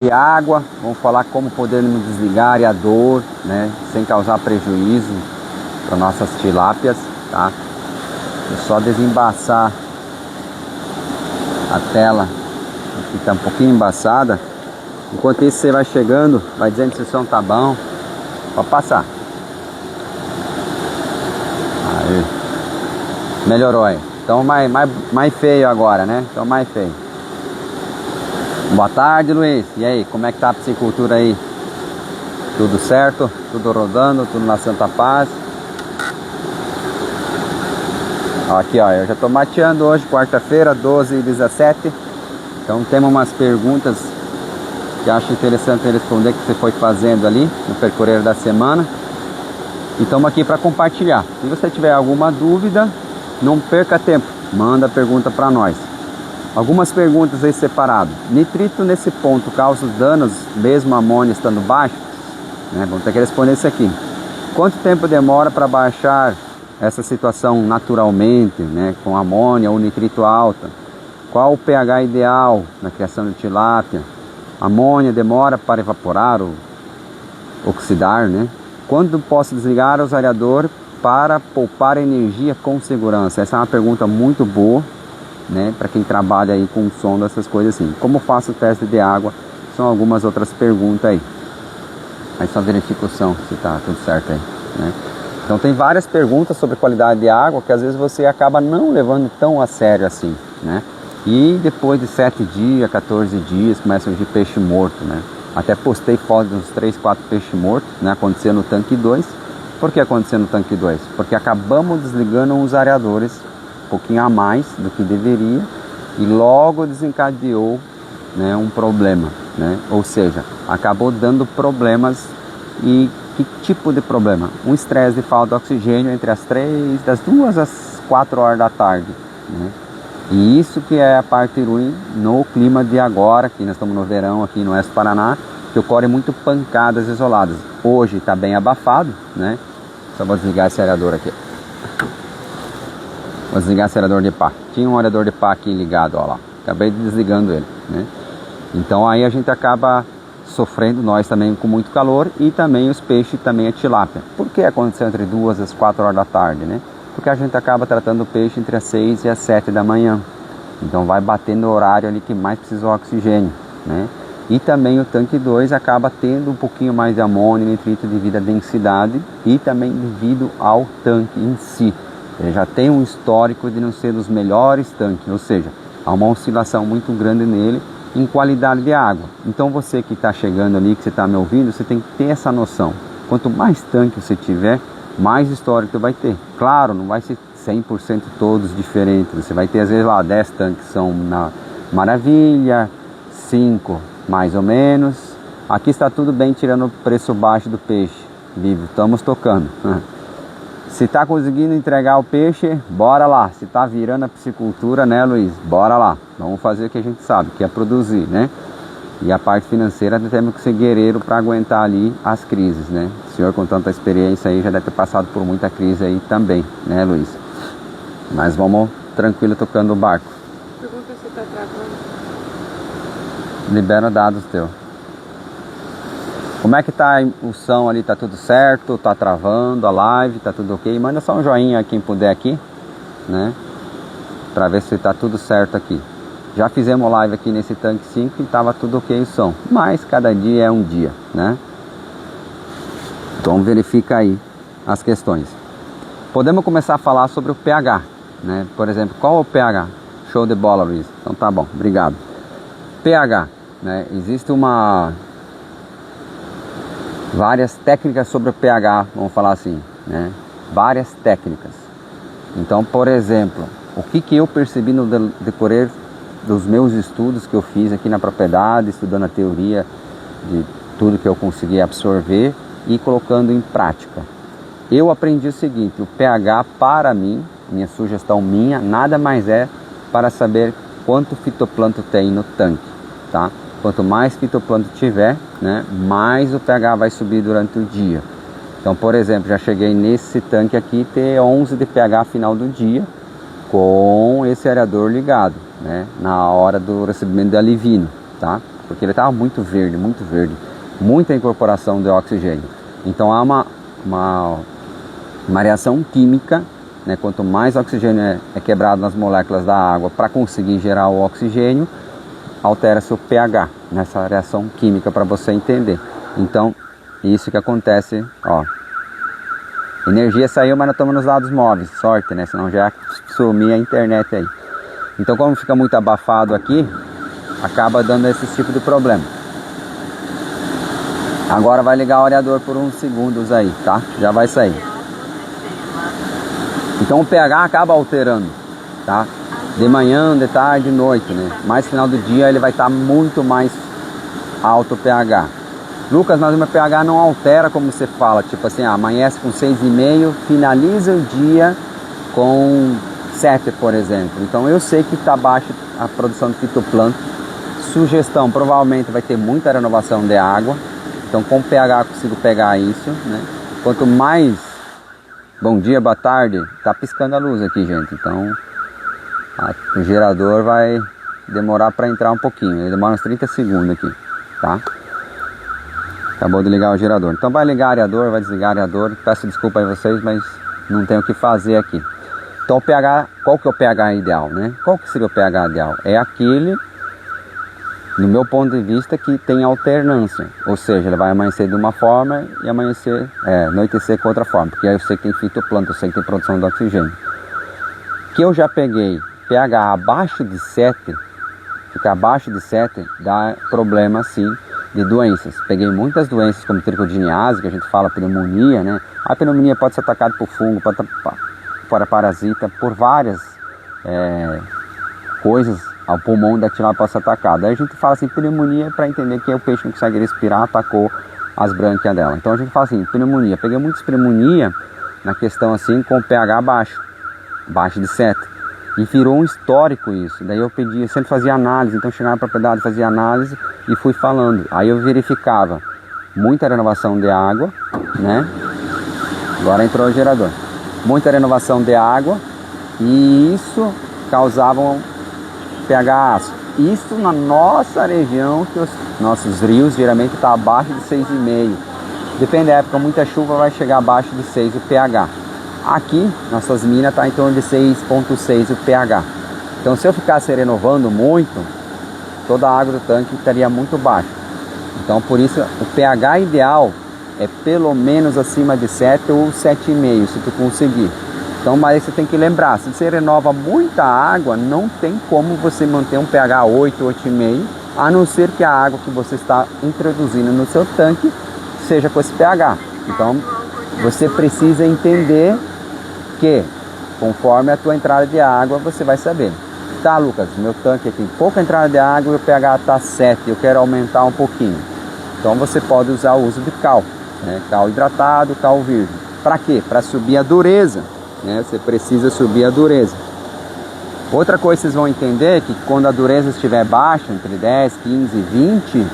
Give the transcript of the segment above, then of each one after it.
de água, vamos falar como podemos desligar areador, né, sem causar prejuízo para nossas tilápias, tá? É só desembaçar a tela, que está um pouquinho embaçada. Enquanto isso você vai chegando, vai dizendo se o som tá bom, pode passar. Aí, melhorou aí. Então mais feio agora, né? Então mais feio. Boa tarde, Luiz. E aí, como é que tá a piscicultura aí? Tudo certo? Tudo rodando? Tudo na Santa Paz? Aqui, ó, eu já tô mateando hoje, quarta-feira, 12h17. Então temos umas perguntas que acho interessante responder, que você foi fazendo ali no percorrer da semana. E estamos aqui para compartilhar. Se você tiver alguma dúvida, não perca tempo, manda a pergunta para nós. Algumas perguntas aí separado. Nitrito nesse ponto causa danos mesmo a amônia estando baixo? Né? Vamos ter que responder isso aqui. Quanto tempo demora para baixar essa situação naturalmente, né? Com amônia ou nitrito alta? Qual o pH ideal na criação de tilápia? Amônia demora para evaporar ou oxidar, né? Quando posso desligar o aerador para poupar energia com segurança? Essa é uma pergunta muito boa, né, para quem trabalha aí com som, dessas coisas assim. Como faço o teste de água? São algumas outras perguntas aí. Aí só verifica o som, se tá tudo certo aí, né? Então tem várias perguntas sobre qualidade de água que às vezes você acaba não levando tão a sério assim, né? E depois de 7 dias, 14 dias, começa a surgir peixe morto, né? Até postei fotos dos 3, 4 peixes mortos, né? Aconteceu no tanque 2. Por que aconteceu no tanque 2? Porque acabamos desligando os areadores um pouquinho a mais do que deveria e logo desencadeou, né, um problema, né? Ou seja, acabou dando problemas. E que tipo de problema? Um estresse de falta de oxigênio entre das 2 às 4 horas da tarde, né? E isso que é a parte ruim no clima de agora, que nós estamos no verão aqui no Oeste do Paraná, que ocorre muito pancadas isoladas. Hoje está bem abafado, né? Só vou desligar esse aerador aqui. Vou desligar esse aerador de pá. Tinha um aerador de pá aqui ligado, ó lá. Acabei desligando ele, né? Então aí a gente acaba sofrendo, nós também, com muito calor, e também os peixes, também a tilápia. Por que aconteceu entre 2 às 4 horas da tarde, né? Porque a gente acaba tratando o peixe entre as 6 e as 7 da manhã. Então vai bater no horário ali que mais precisa o oxigênio, né? E também o tanque 2 acaba tendo um pouquinho mais de amônia e nitrito devido à densidade e também devido ao tanque em si. Ele já tem um histórico de não ser dos melhores tanques, ou seja, há uma oscilação muito grande nele em qualidade de água. Então você que está chegando ali, que você está me ouvindo, você tem que ter essa noção. Quanto mais tanque você tiver, mais histórico você vai ter. Claro, não vai ser 100% todos diferentes. Você vai ter às vezes lá 10 tanques são na maravilha, 5 mais ou menos. Aqui está tudo bem, tirando o preço baixo do peixe vivo. Estamos tocando. Se está conseguindo entregar o peixe, bora lá. Se está virando a piscicultura, né, Luiz? Bora lá. Vamos fazer o que a gente sabe, que é produzir, né? E a parte financeira, temos que ser guerreiro para aguentar ali as crises, né? O senhor com tanta experiência aí já deve ter passado por muita crise aí também, né, Luiz? Mas vamos tranquilo tocando o barco. Pergunta se está travando. Libera dados teu. Como é que tá o som ali? Tá tudo certo? Tá travando a live? Tá tudo ok? Manda só um joinha quem puder aqui, né? Pra ver se tá tudo certo aqui. Já fizemos live aqui nesse tanque 5 e tava tudo ok o som. Mas cada dia é um dia, né? Então verifica aí as questões. Podemos começar a falar sobre o pH, né? Por exemplo, qual é o pH? Show de bola, Luiz. Então tá bom, obrigado. pH, né? Existe várias técnicas sobre o pH, vamos falar assim, né? Várias técnicas. Então, por exemplo, o que eu percebi no decorrer dos meus estudos que eu fiz aqui na propriedade, estudando a teoria de tudo que eu consegui absorver e colocando em prática. Eu aprendi o seguinte: o pH para mim, minha sugestão minha, nada mais é para saber quanto fitoplâncton tem no tanque, tá? Quanto mais fitoplâncton tiver, né, mais o pH vai subir durante o dia. Então, por exemplo, já cheguei nesse tanque aqui ter 11 de pH final do dia com esse aerador ligado, né, na hora do recebimento de alivino, tá? porque ele estava muito verde, muita incorporação de oxigênio. Então há uma reação química, né? Quanto mais oxigênio é quebrado nas moléculas da água para conseguir gerar o oxigênio, altera-se o pH nessa reação química, para você entender. Então, isso que acontece, ó. Energia saiu, mas nós estamos nos dados móveis, sorte, né? Senão já sumir a internet aí. Então, como fica muito abafado aqui, acaba dando esse tipo de problema. Agora vai ligar o aerador por uns segundos aí, tá? Já vai sair. Então o pH acaba alterando, tá? De manhã, de tarde, de noite, né? Mais no final do dia ele vai estar muito mais alto o pH. Lucas, mas o meu pH não altera como você fala, tipo assim, amanhece com 6,5, finaliza o dia com 7, por exemplo. Então eu sei que está baixo a produção de fitoplâncton. Sugestão, provavelmente vai ter muita renovação de água. Então com o pH eu consigo pegar isso, né? Quanto mais... Bom dia, boa tarde. Tá piscando a luz aqui, gente. Então o gerador vai demorar para entrar um pouquinho. Ele demora uns 30 segundos aqui, tá? Acabou de ligar o gerador. Então vai ligar o areador, vai desligar o areador. Peço desculpa aí vocês, mas não tem o que fazer aqui. Então o pH, qual que é o pH ideal, né? Qual que seria o pH ideal? É aquele, no meu ponto de vista, que tem alternância. Ou seja, ele vai amanhecer de uma forma e anoitecer com outra forma. Porque aí eu sei que tem fitoplâncton, eu sei que tem produção de oxigênio. Que eu já peguei pH abaixo de 7, ficar abaixo de 7 dá problema sim de doenças. Peguei muitas doenças como tricodiniase, que a gente fala pneumonia, né? A pneumonia pode ser atacada por fungo, pode por parasita, por várias coisas. O pulmão da tilápia pode ser atacado. Aí a gente fala assim, pneumonia, para entender que o peixe não consegue respirar, atacou as brânquias dela. Então a gente fala assim, pneumonia. Peguei muitas pneumonia na questão assim com pH baixo de 7. E virou um histórico isso. Daí eu sempre fazia análise, então chegava na propriedade, fazia análise e fui falando. Aí eu verificava muita renovação de água, né? Agora entrou o gerador. Muita renovação de água e isso causava um pH ácido. Isso na nossa região, que os nossos rios geralmente estão abaixo de 6,5. Depende da época, muita chuva vai chegar abaixo de 6 o pH. Aqui, nossas minas está em torno de 6,6 o pH. Então se eu ficasse renovando muito, toda a água do tanque estaria muito baixa. Então por isso o pH ideal é pelo menos acima de 7 ou 7,5, se tu conseguir. Então, mas você tem que lembrar, se você renova muita água, não tem como você manter um pH 8, 8,5, a não ser que a água que você está introduzindo no seu tanque seja com esse pH. Então você precisa entender que conforme a tua entrada de água, você vai saber. Tá, Lucas, meu tanque tem pouca entrada de água e o pH está 7, eu quero aumentar um pouquinho. Então você pode usar o uso de cal, né? Cal hidratado, cal virgem. Para quê? Para subir a dureza, né? Você precisa subir a dureza. Outra coisa que vocês vão entender é que quando a dureza estiver baixa, entre 10, 15 e 20,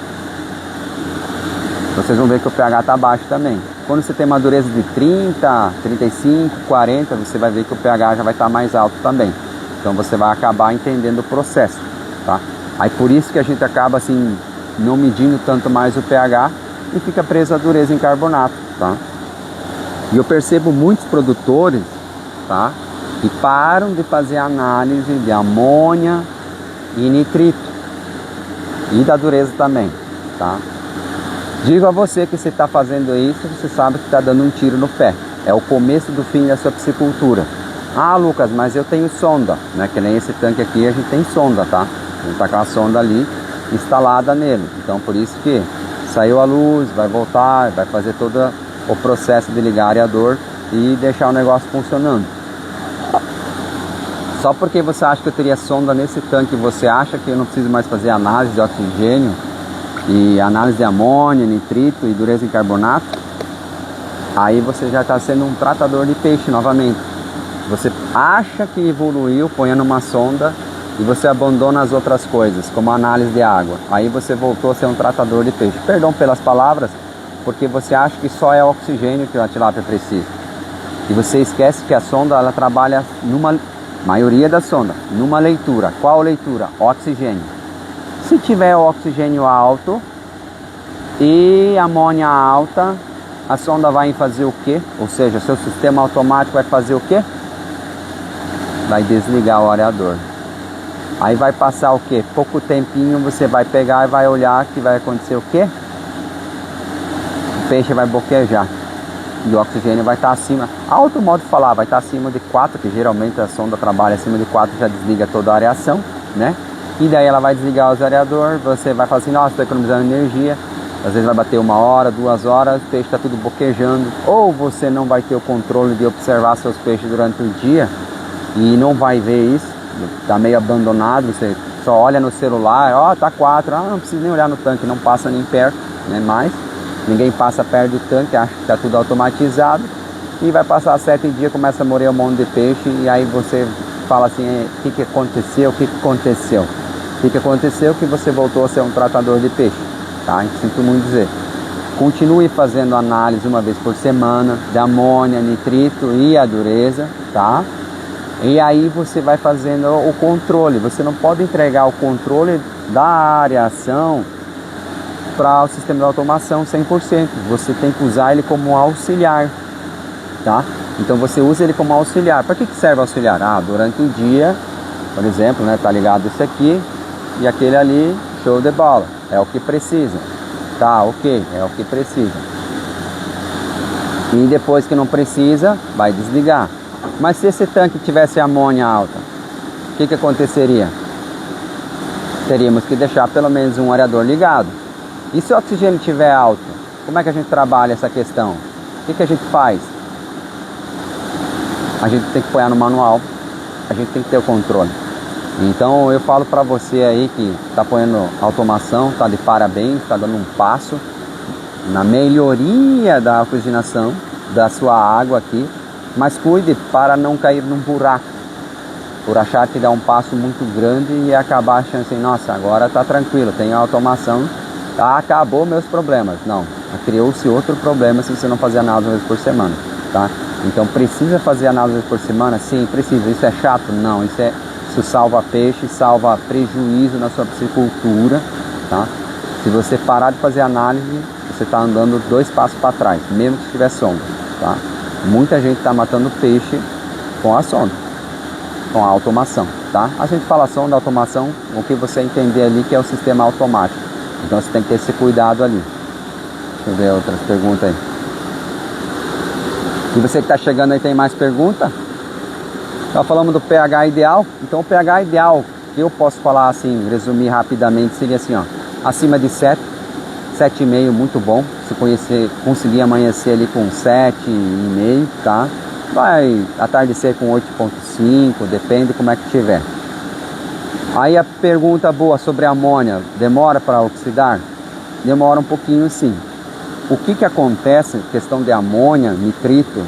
vocês vão ver que o pH está baixo também. Quando você tem uma dureza de 30, 35, 40, você vai ver que o pH já vai estar mais alto também. Então você vai acabar entendendo o processo, tá? Aí por isso que a gente acaba assim, não medindo tanto mais o pH e fica preso à dureza em carbonato, tá? E eu percebo muitos produtores, tá? Que param de fazer análise de amônia e nitrito e da dureza também, tá? Digo a você que você está fazendo isso, você sabe que está dando um tiro no pé. É o começo do fim da sua piscicultura. Ah, Lucas, mas eu tenho sonda, né? Que nem esse tanque aqui, a gente tem sonda, tá? A gente está com a sonda ali instalada nele. Então, por isso que saiu a luz, vai voltar, vai fazer todo o processo de ligar o areador e deixar o negócio funcionando. Só porque você acha que eu teria sonda nesse tanque, você acha que eu não preciso mais fazer análise de oxigênio e análise de amônia, nitrito e dureza em carbonato, aí você já está sendo um tratador de peixe novamente. Você acha que evoluiu, põe numa sonda e você abandona as outras coisas, como a análise de água. Aí você voltou a ser um tratador de peixe. Perdão pelas palavras, porque você acha que só é oxigênio que a tilápia precisa. E você esquece que a sonda, ela trabalha maioria da sonda, numa leitura. Qual leitura? Oxigênio. Se tiver oxigênio alto e amônia alta, a sonda vai fazer o quê? Ou seja, seu sistema automático vai fazer o quê? Vai desligar o areador. Aí vai passar o quê? Pouco tempinho você vai pegar e vai olhar que vai acontecer o quê? O peixe vai boquejar. E o oxigênio vai estar acima. Alto modo de falar, vai estar acima de 4, que geralmente a sonda trabalha acima de 4, já desliga toda a areação, né? E daí ela vai desligar os areadores, você vai falar assim, nossa, estou economizando energia. Às vezes vai bater 1 hora, 2 horas, o peixe está tudo boquejando. Ou você não vai ter o controle de observar seus peixes durante o dia e não vai ver isso, está meio abandonado, você só olha no celular, ó, tá 4, não precisa nem olhar no tanque, não passa nem perto, né? Mas ninguém passa perto do tanque, acha que está tudo automatizado. E vai passar 7 dias, começa a morrer um monte de peixe. E aí você fala assim, o que aconteceu, o que aconteceu? O que aconteceu que você voltou a ser um tratador de peixe, tá? Sinto muito dizer. Continue fazendo análise uma vez por semana de amônia, nitrito e a dureza, tá? E aí você vai fazendo o controle. Você não pode entregar o controle da areação para o sistema de automação 100%. Você tem que usar ele como auxiliar, tá? Então você usa ele como auxiliar. Para que serve auxiliar? Durante o dia, por exemplo, né, tá ligado esse aqui e aquele ali, show de bola, é o que precisa, tá? Ok, é o que precisa. E depois que não precisa, vai desligar. Mas se esse tanque tivesse amônia alta, o que aconteceria? Teríamos que deixar pelo menos um areador ligado. E se o oxigênio estiver alto, como é que a gente trabalha essa questão? O que a gente faz? A gente tem que apoiar no manual, a gente tem que ter o controle. Então eu falo para você aí que está apoiando automação, está de parabéns, está dando um passo na melhoria da oxigenação da sua água aqui, mas cuide para não cair num buraco, por achar que dá um passo muito grande e acabar achando assim, nossa, agora está tranquilo, tem automação, acabou meus problemas. Não, criou-se outro problema se você não fazer análise uma vez por semana, tá? Então precisa fazer análise por semana? Sim, precisa. Isso é chato? Não, isso salva peixe, salva prejuízo na sua piscicultura, tá? Se você parar de fazer análise, você está andando 2 passos para trás, mesmo que tiver sonda, tá? Muita gente está matando peixe com a sonda, com a automação, tá? A gente fala sonda, automação, o que você entender ali que é o sistema automático. Então você tem que ter esse cuidado ali. Deixa eu ver outras perguntas aí. E você que está chegando aí, tem mais pergunta? Nós falamos do pH ideal. Então o pH ideal, que eu posso falar assim, resumir rapidamente, seria assim, ó, acima de 7, 7,5, muito bom. Se conseguir amanhecer ali com 7,5, tá? Vai atardecer com 8,5, depende como é que tiver. Aí a pergunta boa sobre a amônia, demora para oxidar? Demora um pouquinho sim. O que acontece, questão de amônia, nitrito,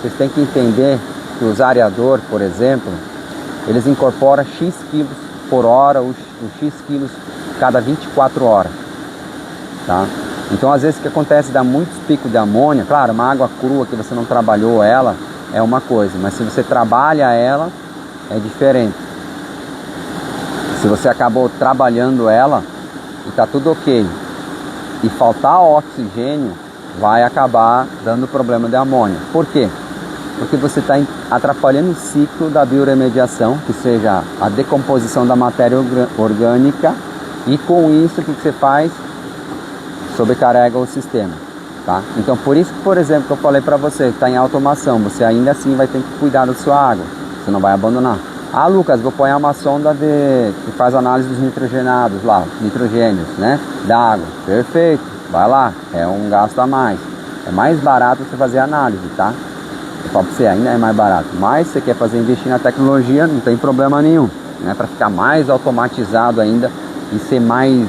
vocês têm que entender que os areadores, por exemplo, eles incorporam X quilos por hora, o X quilos cada 24 horas, tá? Então às vezes o que acontece, dá muitos picos de amônia, claro, uma água crua que você não trabalhou ela, é uma coisa, mas se você trabalha ela, é diferente. Se você acabou trabalhando ela e tá tudo ok, e faltar oxigênio, vai acabar dando problema de amônia. Por quê? Porque você está atrapalhando o ciclo da bioremediação, que seja a decomposição da matéria orgânica, e com isso o que você faz? Sobrecarrega o sistema, tá? Então por isso que, por exemplo, que eu falei para você, que está em automação, você ainda assim vai ter que cuidar da sua água, você não vai abandonar. Lucas, vou pôr uma sonda que faz análise dos nitrogenados lá, nitrogênios, né, da água. Perfeito, vai lá, é um gasto a mais. É mais barato você fazer análise, tá? Eu falo pra você, ainda é mais barato. Mas se você quer investir na tecnologia, não tem problema nenhum, né? Para ficar mais automatizado ainda e ser mais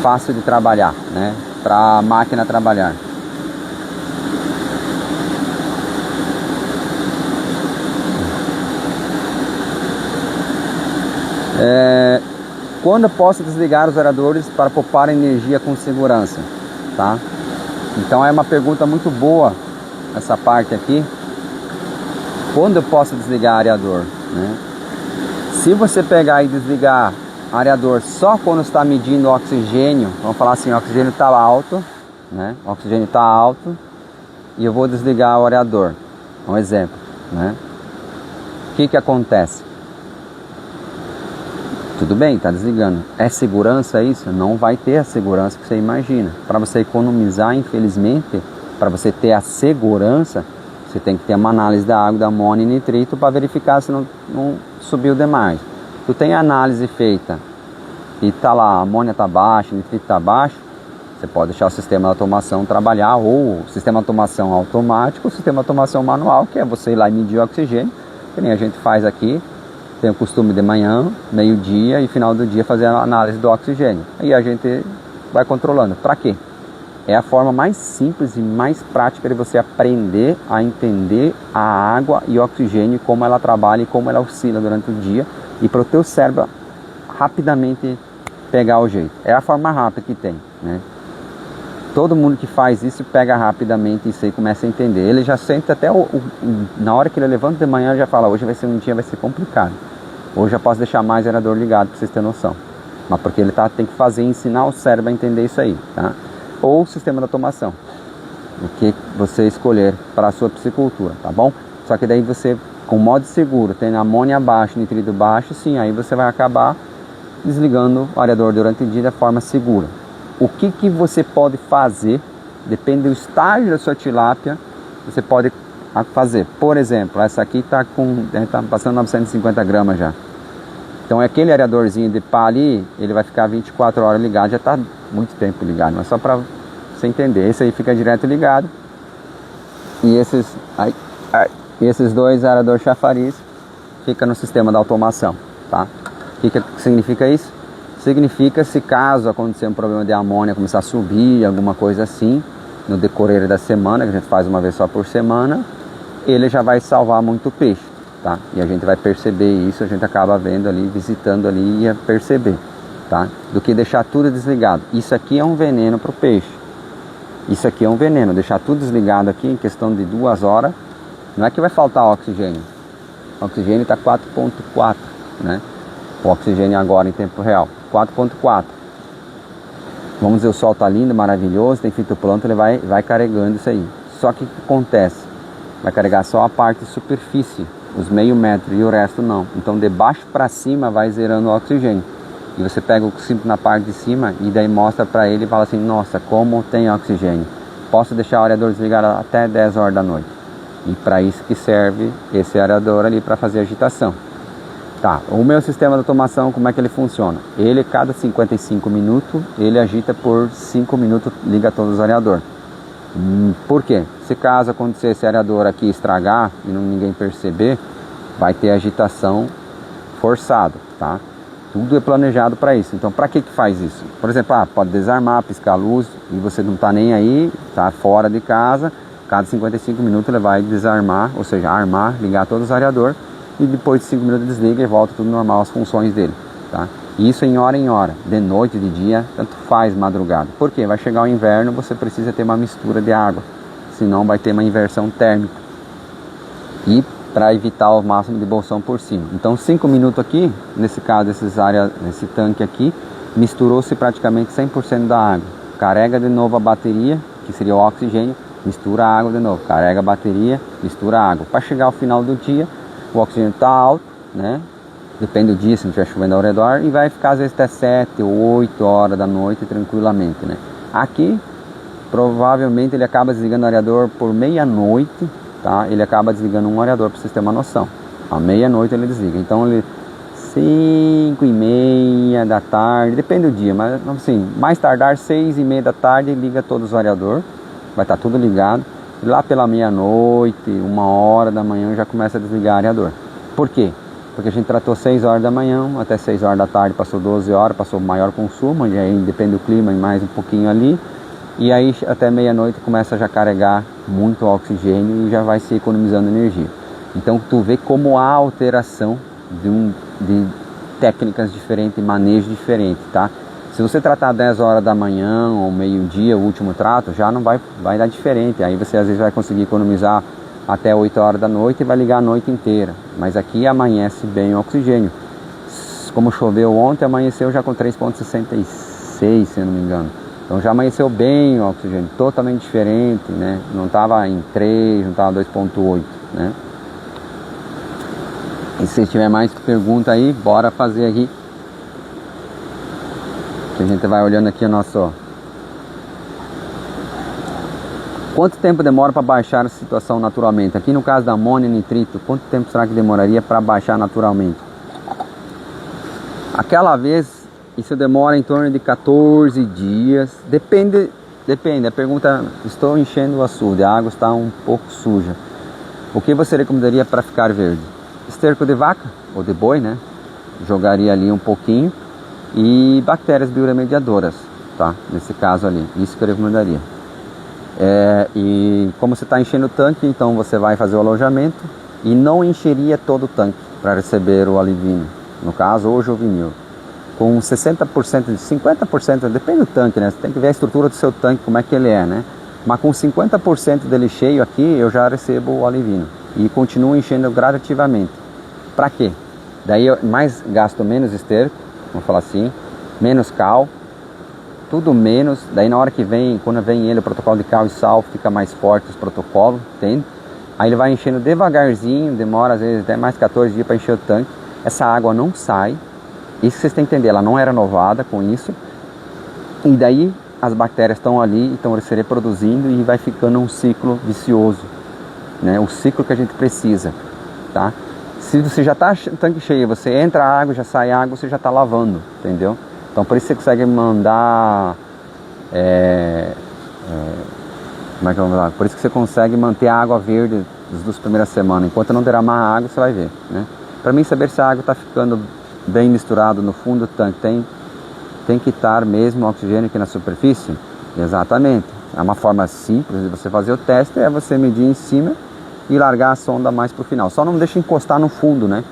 fácil de trabalhar, né? Para a máquina trabalhar. Quando eu posso desligar os aeradores para poupar energia com segurança, tá? Então é uma pergunta muito boa essa parte aqui. Quando eu posso desligar aerador, né? Se você pegar e desligar areador só quando está medindo o oxigênio. Vamos falar assim, o oxigênio está alto, né? O oxigênio está alto e eu vou desligar o areador. Um exemplo, né? O que acontece? Tudo bem, está desligando. É segurança isso? Não vai ter a segurança que você imagina. Para você economizar, infelizmente, para você ter a segurança, você tem que ter uma análise da água, da amônia e nitrito para verificar se não subiu demais. Tu tem a análise feita e tá lá, a amônia está baixa, o nitrito está baixo, você pode deixar o sistema de automação trabalhar, ou o sistema de automação automático, ou o sistema de automação manual, que é você ir lá e medir o oxigênio, que nem a gente faz aqui. Tem o costume de manhã, meio-dia e final do dia fazer a análise do oxigênio. Aí a gente vai controlando. Para quê? É a forma mais simples e mais prática de você aprender a entender a água e o oxigênio, como ela trabalha e como ela oscila durante o dia, e para o teu cérebro rapidamente pegar o jeito. É a forma rápida que tem, né? Todo mundo que faz isso pega rapidamente isso aí, começa a entender. Ele já sente até na hora que ele levanta de manhã, ele já fala, hoje vai ser um dia, vai ser complicado. Hoje eu posso deixar mais gerador ligado para vocês terem noção. Mas porque ele tem que ensinar o cérebro a entender isso aí, tá? Ou o sistema de automação. O que você escolher para a sua piscicultura, tá bom? Só que daí você, com modo seguro, tem amônia baixo, nitrito baixo, sim, aí você vai acabar desligando o areador durante o dia da forma segura. O que você pode fazer, depende do estágio da sua tilápia, você pode fazer. Por exemplo, essa aqui está passando 950 gramas já. Então aquele areadorzinho de pá ali, ele vai ficar 24 horas ligado, já está muito tempo ligado, mas só para você entender. Esse aí fica direto ligado. E esses dois areador chafariz fica no sistema da automação, tá? O que significa isso? Significa, se caso acontecer um problema de amônia, começar a subir, alguma coisa assim, no decorrer da semana, que a gente faz uma vez só por semana, ele já vai salvar muito peixe, tá? E a gente vai perceber isso, a gente acaba vendo ali, visitando ali e ia perceber, tá? Do que deixar tudo desligado. Isso aqui é um veneno para o peixe. Isso aqui é um veneno, deixar tudo desligado aqui em questão de 2 horas, não é que vai faltar oxigênio. O oxigênio está 4.4, né? O oxigênio agora em tempo real, 4.4. Vamos dizer, o sol está lindo, maravilhoso, tem fitoplâncton, ele vai carregando isso aí. Só que o que acontece? Vai carregar só a parte de superfície, os meio metro, e o resto não. Então de baixo para cima vai zerando o oxigênio. E você pega o oxigênio na parte de cima e daí mostra para ele e fala assim, nossa, como tem oxigênio. Posso deixar o areador desligado até 10 horas da noite. E para isso que serve esse areador ali, para fazer agitação. Tá, o meu sistema de automação, como é que ele funciona? Ele, cada 55 minutos, ele agita por 5 minutos, liga todos os areadores. Por quê? Se caso acontecer esse areador aqui estragar e ninguém perceber, vai ter agitação forçada, tá? Tudo é planejado para isso. Então, para que faz isso? Por exemplo, pode desarmar, piscar a luz e você não está nem aí, está fora de casa. Cada 55 minutos ele vai desarmar, ou seja, armar, ligar todos os areadores. E depois de 5 minutos desliga e volta tudo normal, as funções dele, tá? Isso em hora, de noite, de dia, tanto faz madrugada. Por quê? Vai chegar o inverno, você precisa ter uma mistura de água, senão vai ter uma inversão térmica. E para evitar o máximo de bolsão por cima. Então 5 minutos aqui, nesse caso, esse tanque aqui, misturou-se praticamente 100% da água. Carrega de novo a bateria, que seria o oxigênio, mistura a água de novo, carrega a bateria, mistura a água. Para chegar ao final do dia, o oxigênio está alto, né? Depende do dia, se não estiver chovendo ao redor, e vai ficar às vezes até 7 ou 8 horas da noite tranquilamente, né? Aqui, provavelmente ele acaba desligando o areador por meia-noite, tá? Ele acaba desligando um areador para vocês terem uma noção. À meia-noite ele desliga. Então ele 5:30 da tarde, depende do dia, mas assim, mais tardar 6:30 da tarde liga todos os areadores, vai estar tudo ligado. E lá pela meia-noite, 1 hora da manhã já começa a desligar o areador. Por quê? Porque a gente tratou 6 horas da manhã, até 6 horas da tarde passou 12 horas, passou maior consumo, e aí depende do clima e mais um pouquinho ali. E aí até meia-noite começa a já carregar muito oxigênio e já vai se economizando energia. Então tu vê como há alteração de técnicas diferentes, manejo diferente, tá? Se você tratar 10 horas da manhã ou meio-dia, o último trato, já não vai dar diferente. Aí você às vezes vai conseguir economizar até 8 horas da noite e vai ligar a noite inteira. Mas aqui amanhece bem o oxigênio. como choveu ontem, amanheceu já com 3,66, se eu não me engano. Então já amanheceu bem o oxigênio, totalmente diferente, né? Não estava em 3, não estava 2,8, né? E se tiver mais pergunta aí, bora fazer aqui. Que a gente vai olhando aqui o nosso... Quanto tempo demora para baixar a situação naturalmente? Aqui no caso da amônia e nitrito, quanto tempo será que demoraria para baixar naturalmente? Aquela vez, isso demora em torno de 14 dias. Depende. A pergunta, estou enchendo o açude, a água está um pouco suja. O que você recomendaria para ficar verde? Esterco de vaca ou de boi, né? Jogaria ali um pouquinho. E bactérias bioremediadoras, tá? Nesse caso ali, isso que eu recomendaria. E como você está enchendo o tanque, então você vai fazer o alojamento e não encheria todo o tanque para receber o alivínio, no caso hoje o vinil. Com 60%, 50%, depende do tanque, né? Você tem que ver a estrutura do seu tanque, como é que ele é, né? Mas com 50% dele cheio aqui, eu já recebo o alivínio e continuo enchendo gradativamente. Para quê? Daí eu gasto menos esterco, vamos falar assim, menos cal, tudo menos. Daí na hora que vem, quando vem ele, o protocolo de cal e sal, fica mais forte os protocolos, entende? Aí ele vai enchendo devagarzinho, demora às vezes até mais 14 dias para encher o tanque. Essa água não sai, isso vocês têm que entender, ela não é renovada com isso. E daí as bactérias estão ali, estão se reproduzindo e vai ficando um ciclo vicioso, né? O ciclo que a gente precisa, tá? Se você já está o tanque cheio, você entra a água, já sai água, você já está lavando, entendeu? Então por isso você consegue mandar, como é que vamos lá? Por isso que você consegue manter a água verde das 2 primeiras semanas. Enquanto não derramar a água, você vai ver, né? Para mim saber se a água está ficando bem misturado no fundo do tanque, tem que estar mesmo o oxigênio aqui na superfície? Exatamente. É uma forma simples de você fazer o teste, é você medir em cima e largar a sonda mais para o final. Só não deixa encostar no fundo, né?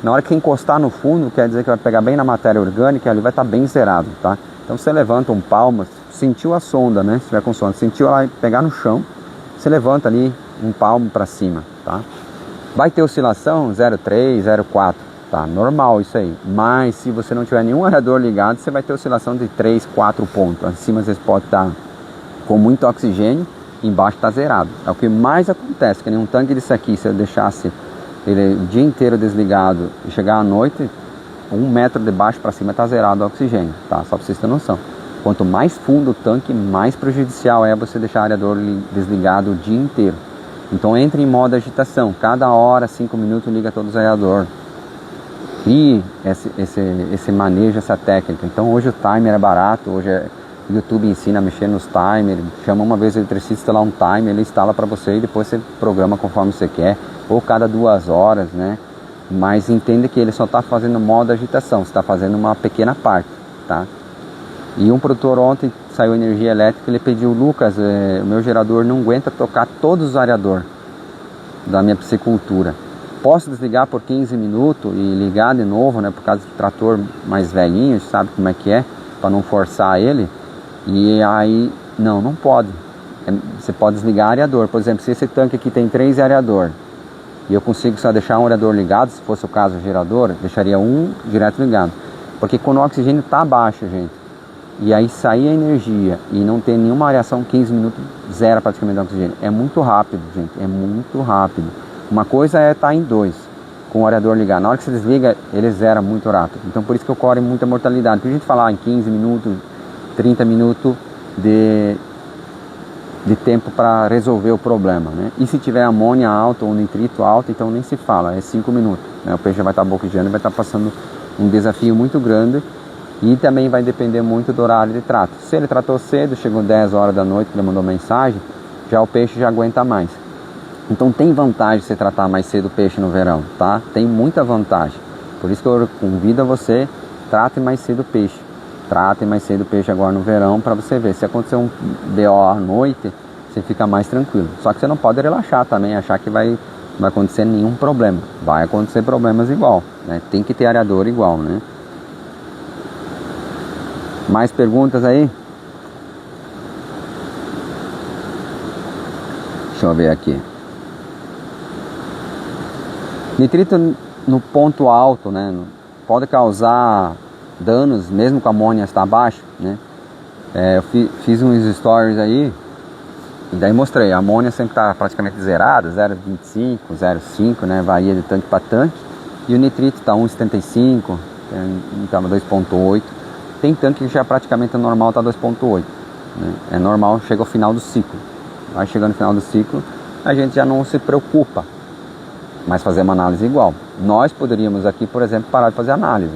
Na hora que encostar no fundo, quer dizer que vai pegar bem na matéria orgânica, ali vai estar bem zerado, tá? Então você levanta um palmo, sentiu a sonda, né? Se tiver com sonda, sentiu ela pegar no chão, você levanta ali um palmo para cima, tá? Vai ter oscilação 0,3, 0,4, tá? Normal isso aí. Mas se você não tiver nenhum aerador ligado, você vai ter oscilação de 3, 4 pontos. Acima você pode estar com muito oxigênio, embaixo está zerado. É o que mais acontece, que nem um tanque desse aqui, se eu deixasse ele o dia inteiro desligado e chegar à noite, 1 metro de baixo para cima está zerado o oxigênio, tá? Só para vocês terem noção. Quanto mais fundo o tanque, mais prejudicial é você deixar o aerador desligado o dia inteiro. Então entre em modo agitação, cada hora, 5 minutos, liga todos os aeradores. Crie esse manejo, essa técnica. Então hoje o timer é barato, hoje o YouTube ensina a mexer nos timers, chama uma vez o eletricista, instalar um timer, ele instala para você e depois você programa conforme você quer, ou cada 2 horas, né? Mas entenda que ele só está fazendo modo agitação, você está fazendo uma pequena parte, tá? E um produtor ontem saiu energia elétrica, ele pediu: Lucas, o meu gerador não aguenta tocar todos os aeradores da minha piscicultura. Posso desligar por 15 minutos e ligar de novo, né? Por causa do trator mais velhinho, sabe como é que é? Para não forçar ele. E aí, não pode. Você pode desligar aerador. Por exemplo, se esse tanque aqui tem 3 aeradores e eu consigo só deixar um aerador ligado, se fosse o caso o gerador, deixaria um direto ligado. Porque quando o oxigênio está baixo, gente, e aí sair a energia e não ter nenhuma variação, 15 minutos, zero praticamente de oxigênio. É muito rápido, gente, é muito rápido. Uma coisa é estar em 2, com o aerador ligado. Na hora que você desliga, ele zera muito rápido. Então por isso que ocorre muita mortalidade. Porque a gente falar em 15 minutos, 30 minutos de tempo para resolver o problema, né? E se tiver amônia alta ou nitrito alto, então nem se fala, é 5 minutos, né? O peixe já vai estar boquejando e vai estar passando um desafio muito grande. E também vai depender muito do horário de trato. Se ele tratou cedo, chegou 10 horas da noite, que ele mandou mensagem, já o peixe já aguenta mais. Então tem vantagem você tratar mais cedo o peixe no verão, tá? Tem muita vantagem. Por isso que eu convido a você, trate mais cedo o peixe. Trate mais cedo o peixe agora no verão para você ver. Se acontecer um BO à noite, você fica mais tranquilo. Só que você não pode relaxar também, achar que não vai acontecer nenhum problema. Vai acontecer problemas igual, né? Tem que ter areador igual, né? Mais perguntas aí? Deixa eu ver aqui. Nitrito no ponto alto, né? pode causar danos mesmo com a amônia está abaixo, né? Eu fiz uns stories aí e daí mostrei, a amônia sempre está praticamente zerada, 0,25, 0,5, né? Varia de tanque para tanque, e o nitrito está 1,75, estava 2,8. Tem tanque que já praticamente normal está 2,8, né? É normal, chega ao final do ciclo. Vai chegando no final do ciclo, a gente já não se preocupa, mas fazer uma análise igual. Nós poderíamos aqui, por exemplo, parar de fazer análise.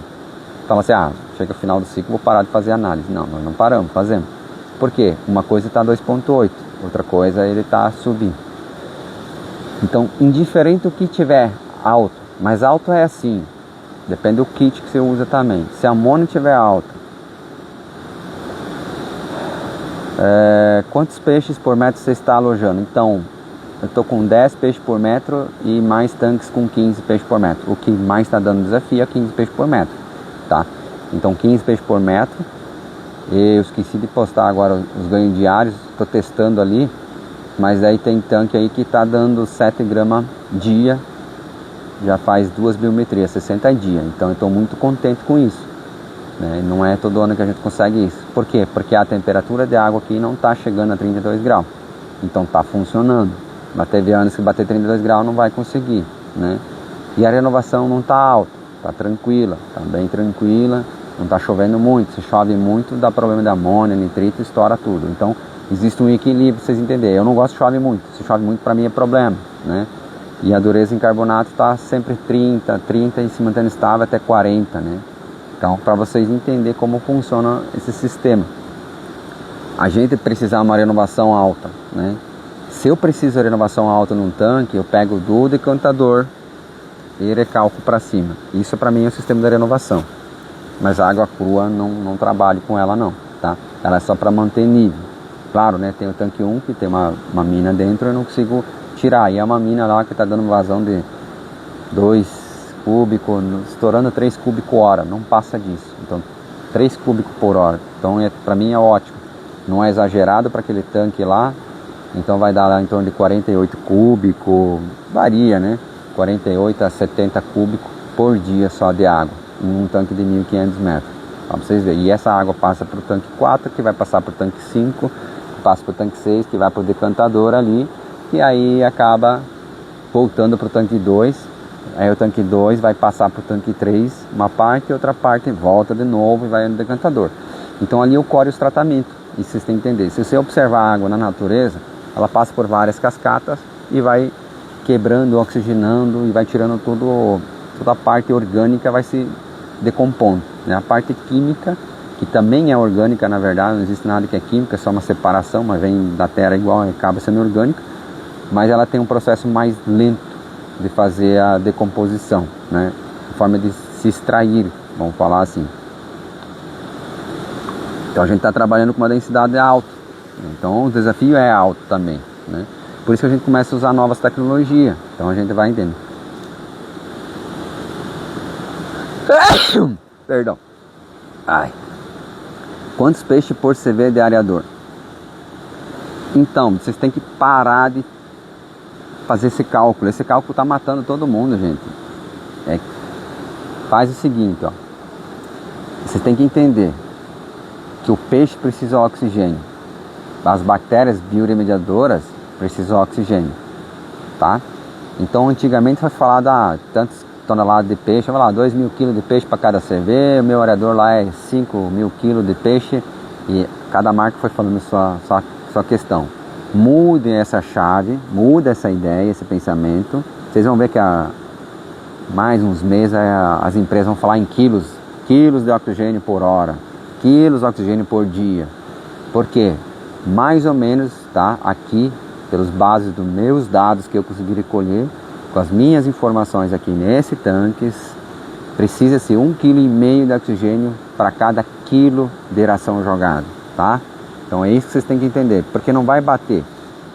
Fala assim, chega ao final do ciclo, vou parar de fazer análise. Não, nós não paramos, fazemos. Por quê? Uma coisa está 2,8, outra coisa ele está subindo. Então, indiferente do que tiver alto, mas alto é assim, depende do kit que você usa também. Se a amônia estiver alta, quantos peixes por metro você está alojando? Então, eu estou com 10 peixes por metro e mais tanques com 15 peixes por metro. O que mais está dando desafio é 15 peixes por metro, tá? Então 15 peixes por metro. Eu esqueci de postar agora os ganhos diários, estou testando ali, mas aí tem tanque aí que está dando 7 gramas dia, já faz 2 biometrias, 60 dias. Então eu estou muito contente com isso, né? Não é todo ano que a gente consegue isso. Por quê? Porque a temperatura de água aqui não está chegando a 32 graus, então está funcionando. Mas teve anos que bater 32 graus não vai conseguir, né? E a renovação não está alta, está tranquila, está bem tranquila, não está chovendo muito. Se chove muito, dá problema de amônia, nitrito, estoura tudo. Então existe um equilíbrio pra vocês entenderem. Eu não gosto de chove muito, se chove muito para mim é problema, né? E a dureza em carbonato está sempre 30 e se mantendo estável até 40, né? Então, para vocês entenderem como funciona esse sistema, a gente precisa de uma renovação alta, né? Se eu preciso de renovação alta num tanque, eu pego o duo decantador e recalco para cima. Isso para mim é o sistema de renovação. Mas a água crua não trabalho com ela não, tá? Ela é só para manter nível. Claro, né? Tem o tanque 1 que tem uma mina dentro, eu não consigo tirar. E é uma mina lá que está dando vazão de 2 cúbicos, estourando 3 cúbicos hora. Não passa disso. Então 3 cúbicos por hora. Então para mim é ótimo. Não é exagerado para aquele tanque lá. Então vai dar lá em torno de 48 cúbicos, varia, né? 48 a 70 cúbicos por dia só de água, em um tanque de 1.500 metros. Para vocês verem. E essa água passa para o tanque 4, que vai passar para o tanque 5, passa para o tanque 6, que vai para o decantador ali, e aí acaba voltando para o tanque 2. Aí o tanque 2 vai passar para o tanque 3, uma parte, e outra parte volta de novo e vai no decantador. Então ali ocorre os tratamentos, isso vocês têm que entender. Se você observar a água na natureza, ela passa por várias cascatas e vai quebrando, oxigenando e vai tirando toda a parte orgânica, vai se decompondo, né? A parte química, que também é orgânica, na verdade, não existe nada que é química, é só uma separação, mas vem da terra igual e acaba sendo orgânica, mas ela tem um processo mais lento de fazer a decomposição, né? A forma de se extrair, vamos falar assim. Então a gente está trabalhando com uma densidade alta, então o desafio é alto também, né? Por isso que a gente começa a usar novas tecnologias, então a gente vai entendendo. Perdão. Ai. Quantos peixes por CV de areador? Então, vocês têm que parar de fazer esse cálculo. Esse cálculo está matando todo mundo, gente. Faz o seguinte, ó. Vocês têm que entender que o peixe precisa de oxigênio. As bactérias bioremediadoras precisam de oxigênio, tá? Então, antigamente foi falado tantos toneladas de peixe, vai lá, 2.000 kg de peixe para cada CV, o meu areador lá é 5.000 kg de peixe, e cada marca foi falando sua questão. Mudem essa chave, muda essa ideia, esse pensamento. Vocês vão ver que mais uns meses as empresas vão falar em quilos de oxigênio por hora, quilos de oxigênio por dia. Por quê? Mais ou menos, tá? Aqui, pelos bases dos meus dados que eu consegui recolher, com as minhas informações aqui nesse tanque, precisa-se 1,5 kg de oxigênio para cada quilo de ração jogada, tá? Então é isso que vocês têm que entender, porque não vai bater.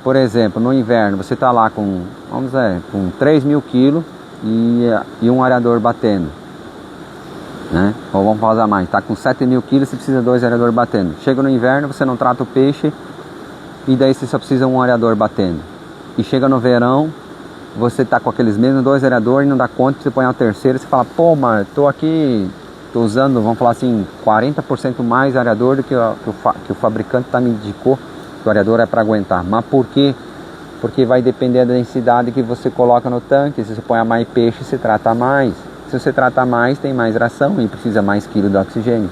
Por exemplo, no inverno você está lá com 3.000 kg e um areador batendo, né? Ou vamos fazer mais, está com 7.000 kg, você precisa de 2 areadores batendo. Chega no inverno, você não trata o peixe e daí você só precisa de um areador batendo. E chega no verão, você tá com aqueles mesmos 2 aeradores e não dá conta, você põe o terceiro, você fala, pô, mas tô aqui, tô usando, vamos falar assim, 40% mais aerador do que o fabricante me indicou que o aerador é para aguentar. Mas por quê? Porque vai depender da densidade que você coloca no tanque. Se você põe mais peixe, você trata mais. Se você trata mais, tem mais ração e precisa mais quilo de oxigênio.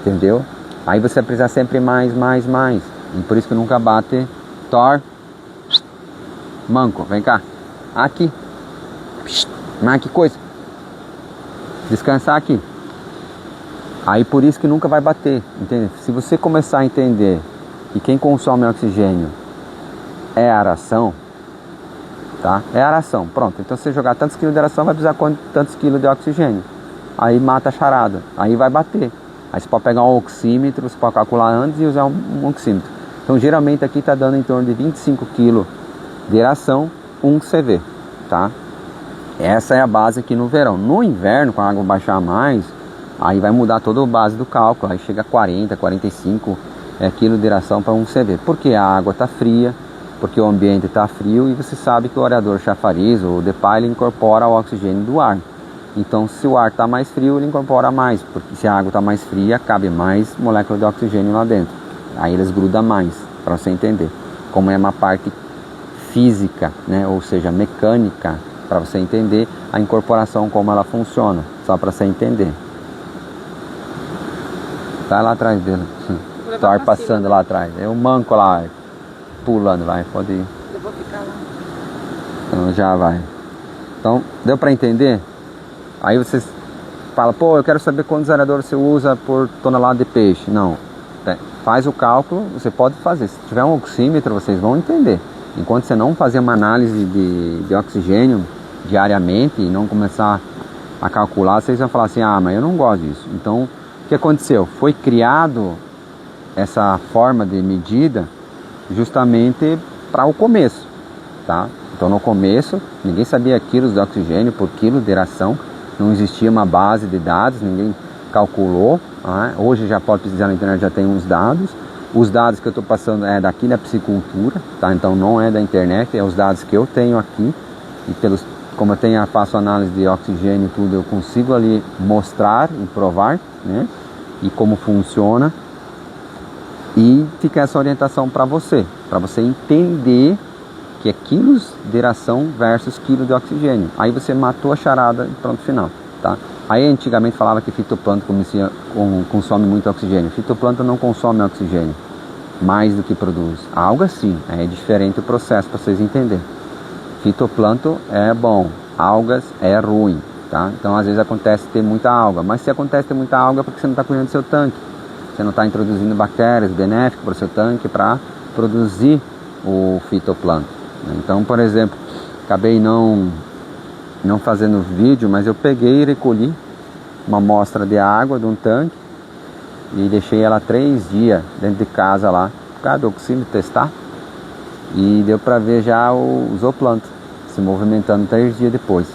Entendeu? Aí você precisa sempre mais. E por isso que nunca bate. Thor, manco, vem cá. Aqui. Mas que coisa. Descansar aqui. Aí por isso que nunca vai bater. Entende? Se você começar a entender que quem consome oxigênio é a aração, tá? É a aração, pronto. Então se você jogar tantos quilos de aração, vai precisar tantos quilos de oxigênio. Aí mata a charada, aí vai bater. Aí você pode pegar um oxímetro, você pode calcular antes e usar um oxímetro. Então geralmente aqui está dando em torno de 25 quilos de aração, 1 CV, tá? Essa é a base aqui no verão. No inverno, com a água baixar mais, aí vai mudar toda a base do cálculo. Aí chega a 40, 45 quilos de aração para 1 CV. Porque a água está fria, porque o ambiente está frio e você sabe que o aerador chafariz, o DEPA, ele incorpora o oxigênio do ar. Então se o ar está mais frio, ele incorpora mais, porque se a água está mais fria, cabe mais moléculas de oxigênio lá dentro. Aí eles grudam mais, para você entender. Como é uma parte física, né? Ou seja, mecânica, para você entender a incorporação, como ela funciona, só para você entender. Tá lá atrás dele, o ar passando lá atrás, é o manco lá, pulando, vai, pode ir. Eu vou ficar lá. Então já vai. Então, deu para entender? Aí você fala, pô, eu quero saber quantos aeradores você usa por tonelada de peixe. Não, faz o cálculo, você pode fazer. Se tiver um oxímetro, vocês vão entender. Enquanto você não fazer uma análise de oxigênio diariamente e não começar a calcular, vocês vão falar assim, ah, mas eu não gosto disso. Então, o que aconteceu? Foi criado essa forma de medida justamente para o começo, tá? Então no começo ninguém sabia quilos de oxigênio por quilo de ração, não existia uma base de dados, ninguém calculou, tá? Hoje já pode pesquisar na internet, já tem uns dados. Os dados que eu estou passando é daqui da piscicultura, tá? Então não é da internet, é os dados que eu tenho aqui e como eu faço análise de oxigênio e tudo, eu consigo ali mostrar e provar, né? E como funciona. E fica essa orientação para você entender que é quilos de ração versus quilos de oxigênio. Aí você matou a charada e pronto, final, tá? Aí antigamente falava que fitoplâncton consome muito oxigênio. Fitoplâncton não consome oxigênio mais do que produz. A alga sim, é diferente o processo para vocês entenderem. Fitoplâncton é bom, algas é ruim, tá? Então às vezes acontece ter muita alga, mas se acontece ter muita alga é porque você não está cuidando do seu tanque. Você não está introduzindo bactérias benéficas para o seu tanque para produzir o fitoplâncton. Então, por exemplo, acabei não fazendo vídeo, mas eu peguei e recolhi uma amostra de água de um tanque e deixei ela 3 dias dentro de casa lá, por causa do oxímetro testar, e deu para ver já o zooplâncton se movimentando 3 dias depois.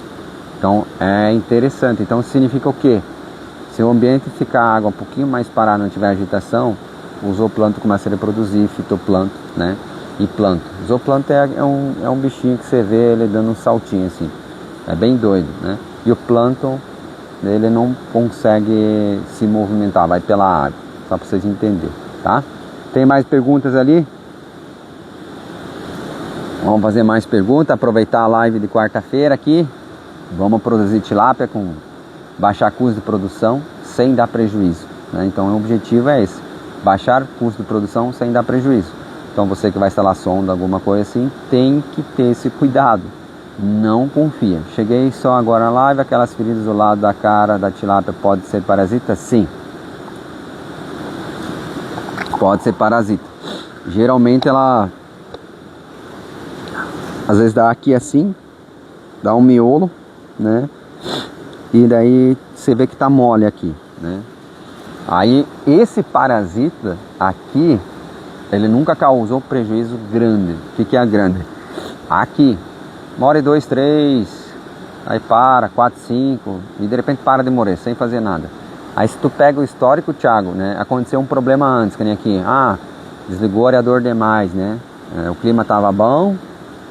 Então é interessante. Então significa o quê? Se o ambiente ficar a água um pouquinho mais parada, não tiver agitação, o zooplâncton começa a reproduzir fitoplâncton, né? E plâncton. O zooplâncton é um bichinho que você vê ele dando um saltinho assim. É bem doido, né? E o plâncton, ele não consegue se movimentar, vai pela água. Só para vocês entenderem, tá? Tem mais perguntas ali? Vamos fazer mais perguntas, aproveitar a live de quarta-feira aqui. Vamos produzir tilápia com baixar custo de produção sem dar prejuízo, né? Então o objetivo é esse, baixar custo de produção sem dar prejuízo. Então você que vai instalar sonda, alguma coisa assim, tem que ter esse cuidado, não confia. Cheguei só agora na live, aquelas feridas do lado da cara da tilápia pode ser parasita? Sim, pode ser parasita. Geralmente ela às vezes dá aqui assim, dá um miolo, né? E daí você vê que tá mole aqui, né? Aí esse parasita aqui, ele nunca causou prejuízo grande. O que é grande? Aqui, 1 hora e 2, 3, aí para, 4, 5, e de repente para de morrer, sem fazer nada. Aí se tu pega o histórico, Thiago, né? Aconteceu um problema antes, que nem aqui, desligou o aerador demais, né? O clima tava bom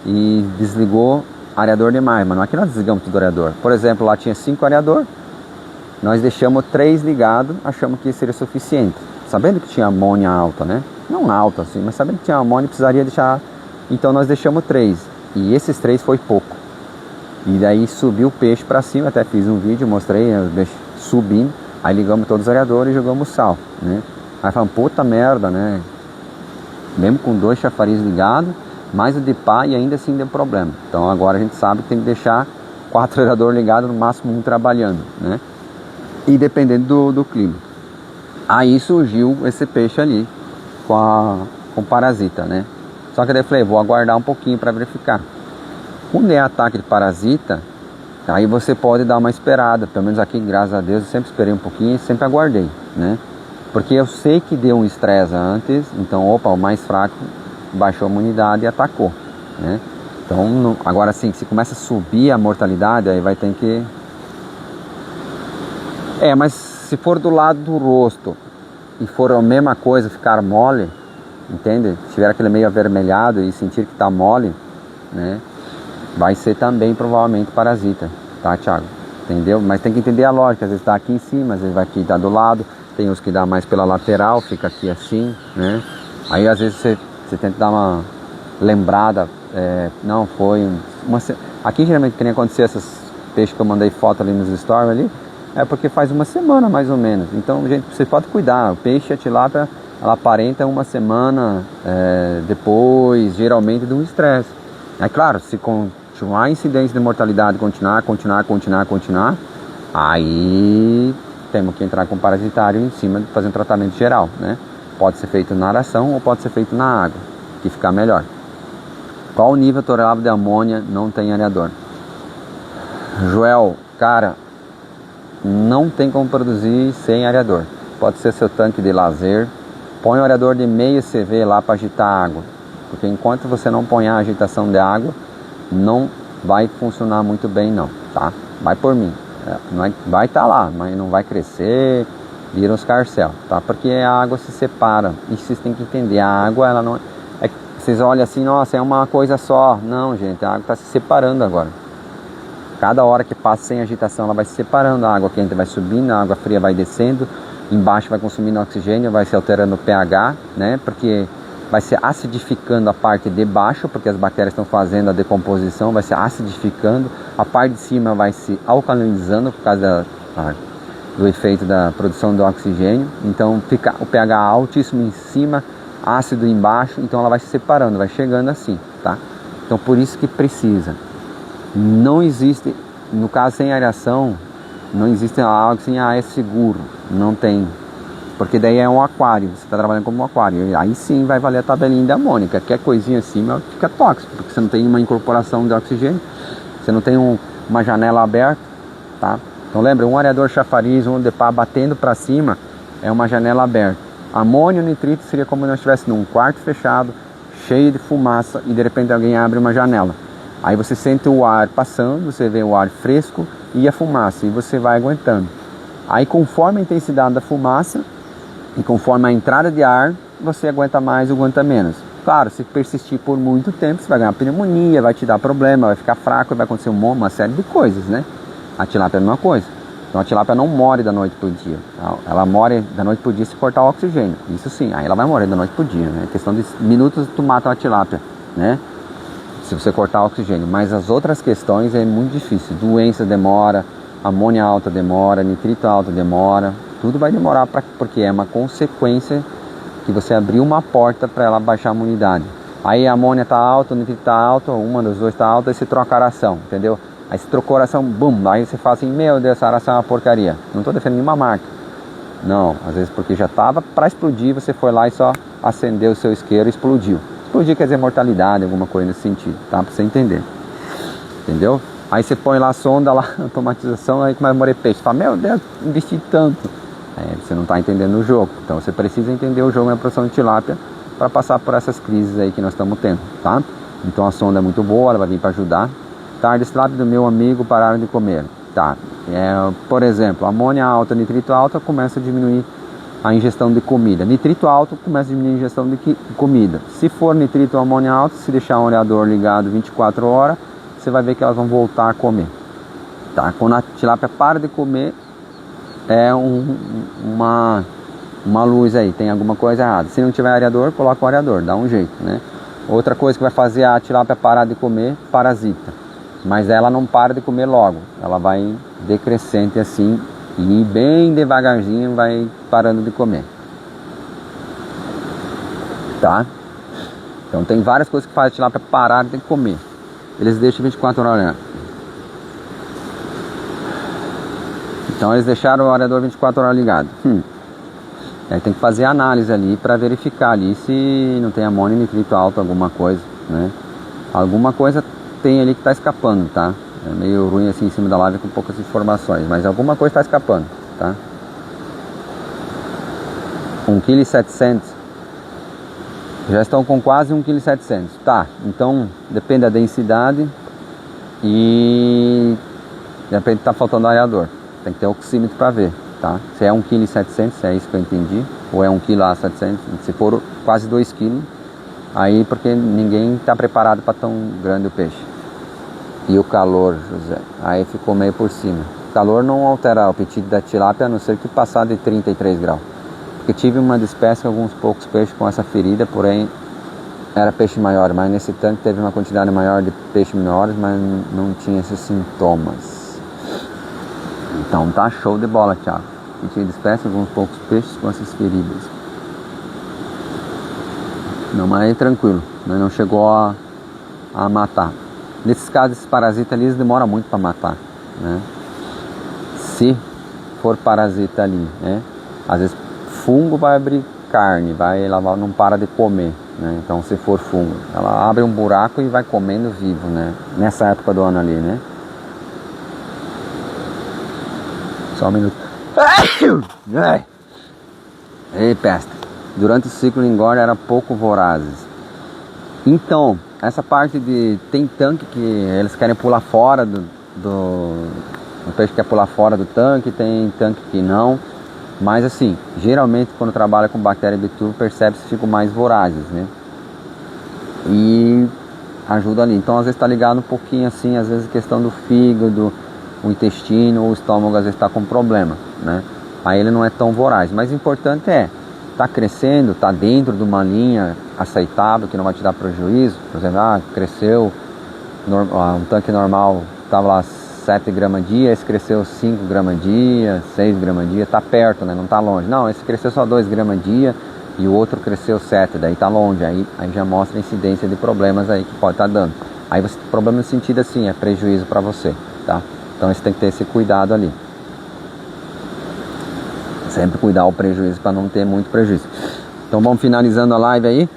e desligou areador demais, mas não é que nós desligamos tudo o areador. Por exemplo, lá tinha 5 areador, nós deixamos 3 ligados, achamos que seria suficiente. Sabendo que tinha amônia alta, né? Não alta assim, mas sabendo que tinha amônia, precisaria deixar. Então nós deixamos 3. E esses 3 foi pouco. E daí subiu o peixe para cima, até fiz um vídeo, mostrei os peixes subindo. Aí ligamos todos os areadores e jogamos sal, né? Aí falamos, puta merda, né? Mesmo com 2 chafariz ligados, mais o de pá e ainda assim deu problema. Então agora a gente sabe que tem que deixar 4 areadores ligados, no máximo 1 trabalhando, né? E dependendo do clima. Aí surgiu esse peixe ali com parasita, né? Só que daí eu falei, vou aguardar um pouquinho para verificar. Quando é ataque de parasita, aí você pode dar uma esperada. Pelo menos aqui, graças a Deus, eu sempre esperei um pouquinho e sempre aguardei, né? Porque eu sei que deu um estresse antes, então, opa, o mais fraco baixou a imunidade e atacou, né? Então, agora sim, se começa a subir a mortalidade, aí vai ter que... mas se for do lado do rosto e for a mesma coisa, ficar mole, entende? Se tiver aquele meio avermelhado e sentir que está mole, né? Vai ser também provavelmente parasita, tá, Thiago? Entendeu? Mas tem que entender a lógica, às vezes está aqui em cima, às vezes vai aqui, tá do llado, tem os que dá mais pela lateral, fica aqui assim, né? Aí às vezes você tenta dar uma lembrada, não foi aqui geralmente que nem aconteceu esses peixes que eu mandei foto ali nos stories ali, é porque faz uma semana mais ou menos. Então, gente, você pode cuidar, o peixe, a tilápia, ela aparenta uma semana depois, geralmente, de um estresse. É claro, se continuar a incidência de mortalidade, continuar, aí temos que entrar com parasitário em cima de fazer um tratamento geral, né? Pode ser feito na aração ou pode ser feito na água, que fica melhor. Qual o nível tolerável de amônia? Não tem areador. Joel, cara, não tem como produzir sem areador. Pode ser seu tanque de lazer. Põe um areador de meio CV lá para agitar a água. Porque enquanto você não põe a agitação de água, não vai funcionar muito bem não, tá? Vai por mim. Vai estar lá, mas não vai crescer, vira uns carcel, tá? Porque a água se separa. E vocês têm que entender, a água, ela não... vocês olham assim, nossa, é uma coisa só. Não, gente, a água está se separando agora. Cada hora que passa sem agitação, ela vai se separando, a água quente vai subindo, a água fria vai descendo, embaixo vai consumindo oxigênio, vai se alterando o pH, né? Porque vai se acidificando a parte de baixo, porque as bactérias estão fazendo a decomposição, vai se acidificando, a parte de cima vai se alcalinizando por causa do efeito da produção do oxigênio, então fica o pH altíssimo em cima, ácido embaixo, então ela vai se separando, vai chegando assim, tá? Então por isso que precisa. Não existe, no caso sem areação, não existe algo assim, é seguro, não tem, porque daí é um aquário, você está trabalhando como um aquário, aí sim vai valer a tabelinha de amônia, qualquer coisinha acima fica tóxico, porque você não tem uma incorporação de oxigênio, você não tem uma janela aberta, tá? Então lembra, um areador chafariz, um de pá batendo para cima, é uma janela aberta. Amônio nitrito seria como se nós estivéssemos num quarto fechado, cheio de fumaça, e de repente alguém abre uma janela. Aí você sente o ar passando, você vê o ar fresco e a fumaça, e você vai aguentando. Aí conforme a intensidade da fumaça e conforme a entrada de ar, você aguenta mais ou aguenta menos. Claro, se persistir por muito tempo, você vai ganhar pneumonia, vai te dar problema, vai ficar fraco, vai acontecer uma série de coisas, né? A tilápia é a mesma coisa. Então a tilápia não morre da noite para o dia. Ela morre da noite para o dia se cortar o oxigênio. Isso sim, aí ela vai morrer da noite para o dia, né? Questão de minutos tu mata uma tilápia, né? Se você cortar o oxigênio, mas as outras questões é muito difícil. Doença demora, amônia alta demora, nitrito alto demora, tudo vai demorar porque é uma consequência que você abriu uma porta para ela baixar a imunidade. Aí a amônia está alta, o nitrito está alto, uma dos dois está alta, aí você troca a aração, entendeu? Aí você trocou a aração, bum, aí você fala assim, meu Deus, essa aração é uma porcaria. Não estou defendendo nenhuma marca. Não, às vezes porque já estava para explodir, você foi lá e só acendeu o seu isqueiro e explodiu. Explodir quer dizer mortalidade, alguma coisa nesse sentido, tá? Pra você entender. Entendeu? Aí você põe lá a sonda, lá, automatização, aí começa a morrer peixe. Você fala, meu Deus, investi tanto. Você não está entendendo o jogo. Então você precisa entender o jogo na produção de tilápia para passar por essas crises aí que nós estamos tendo, tá? Então a sonda é muito boa, ela vai vir para ajudar. Tarde, tilápia do meu amigo pararam de comer. Tá. Por exemplo, amônia alta, nitrito alta, começa a diminuir a ingestão de comida. Nitrito alto começa a diminuir a ingestão de comida. Se for nitrito ou amônia alta, se deixar um areador ligado 24 horas, você vai ver que elas vão voltar a comer, tá? Quando a tilápia para de comer, é uma luz aí, tem alguma coisa errada. Se não tiver areador, coloca o areador, dá um jeito, né? Outra coisa que vai fazer a tilápia parar de comer, parasita. Mas ela não para de comer logo, ela vai decrescente assim, e bem devagarzinho vai parando de comer, tá? Então tem várias coisas que fazem a tilápia parar de comer. Eles deixam 24 horas. Então eles deixaram o areador 24 horas ligado. Aí tem que fazer análise ali para verificar ali se não tem amônio nitrito alto, alguma coisa, né? Alguma coisa tem ali que está escapando, tá? É meio ruim assim em cima da live com poucas informações, mas alguma coisa está escapando, tá? 1,7 kg. Já estão com quase 1,7 kg. Tá, então depende da densidade e de repente está faltando areador. Tem que ter oxímetro para ver, tá? Se é 1,7 kg, se é isso que eu entendi, ou é 1,7 kg, se for quase 2 kg, aí porque ninguém está preparado para tão grande o peixe. E o calor, José, aí ficou meio por cima. O calor não altera o apetite da tilápia, a não ser que passar de 33 graus. Porque tive uma espécie, alguns poucos peixes com essa ferida, porém era peixe maior, mas nesse tanque teve uma quantidade maior de peixes menores, mas não tinha esses sintomas. Então tá show de bola, Thiago. E tinha de espécie, alguns poucos peixes com essas feridas. Não, mas tranquilo, né? Não chegou a matar. Nesses casos, esses parasitas ali, eles demoram muito para matar, né? Se for parasita ali, né? Às vezes fungo vai abrir carne, ela não para de comer, né? Então se for fungo, ela abre um buraco e vai comendo vivo, né? Nessa época do ano ali, né? Só um minuto. Ei, peste. Durante o ciclo de engorda eram pouco vorazes. Então, essa parte de... Tem tanque que eles querem pular fora o peixe quer pular fora do tanque, tem tanque que não. Mas assim, geralmente quando trabalha com bactéria biturbo, percebe se ficam mais vorazes, né? E ajuda ali. Então às vezes está ligado um pouquinho assim, às vezes a questão do fígado, o intestino, o estômago às vezes está com problema, né? Aí ele não é tão voraz. Mas o importante tá crescendo, tá dentro de uma linha aceitável, que não vai te dar prejuízo. Por exemplo, cresceu, um tanque normal estava lá 7 gramas dia, esse cresceu 5 gramas dia, 6 gramas dia, tá perto, né? Não tá longe. Não, esse cresceu só 2 gramas dia e o outro cresceu 7, daí tá longe. Aí já mostra a incidência de problemas aí que pode estar dando. Aí você, problema no sentido assim, é prejuízo para você, tá? Então você tem que ter esse cuidado ali. Sempre cuidar o prejuízo para não ter muito prejuízo. Então vamos finalizando a live aí.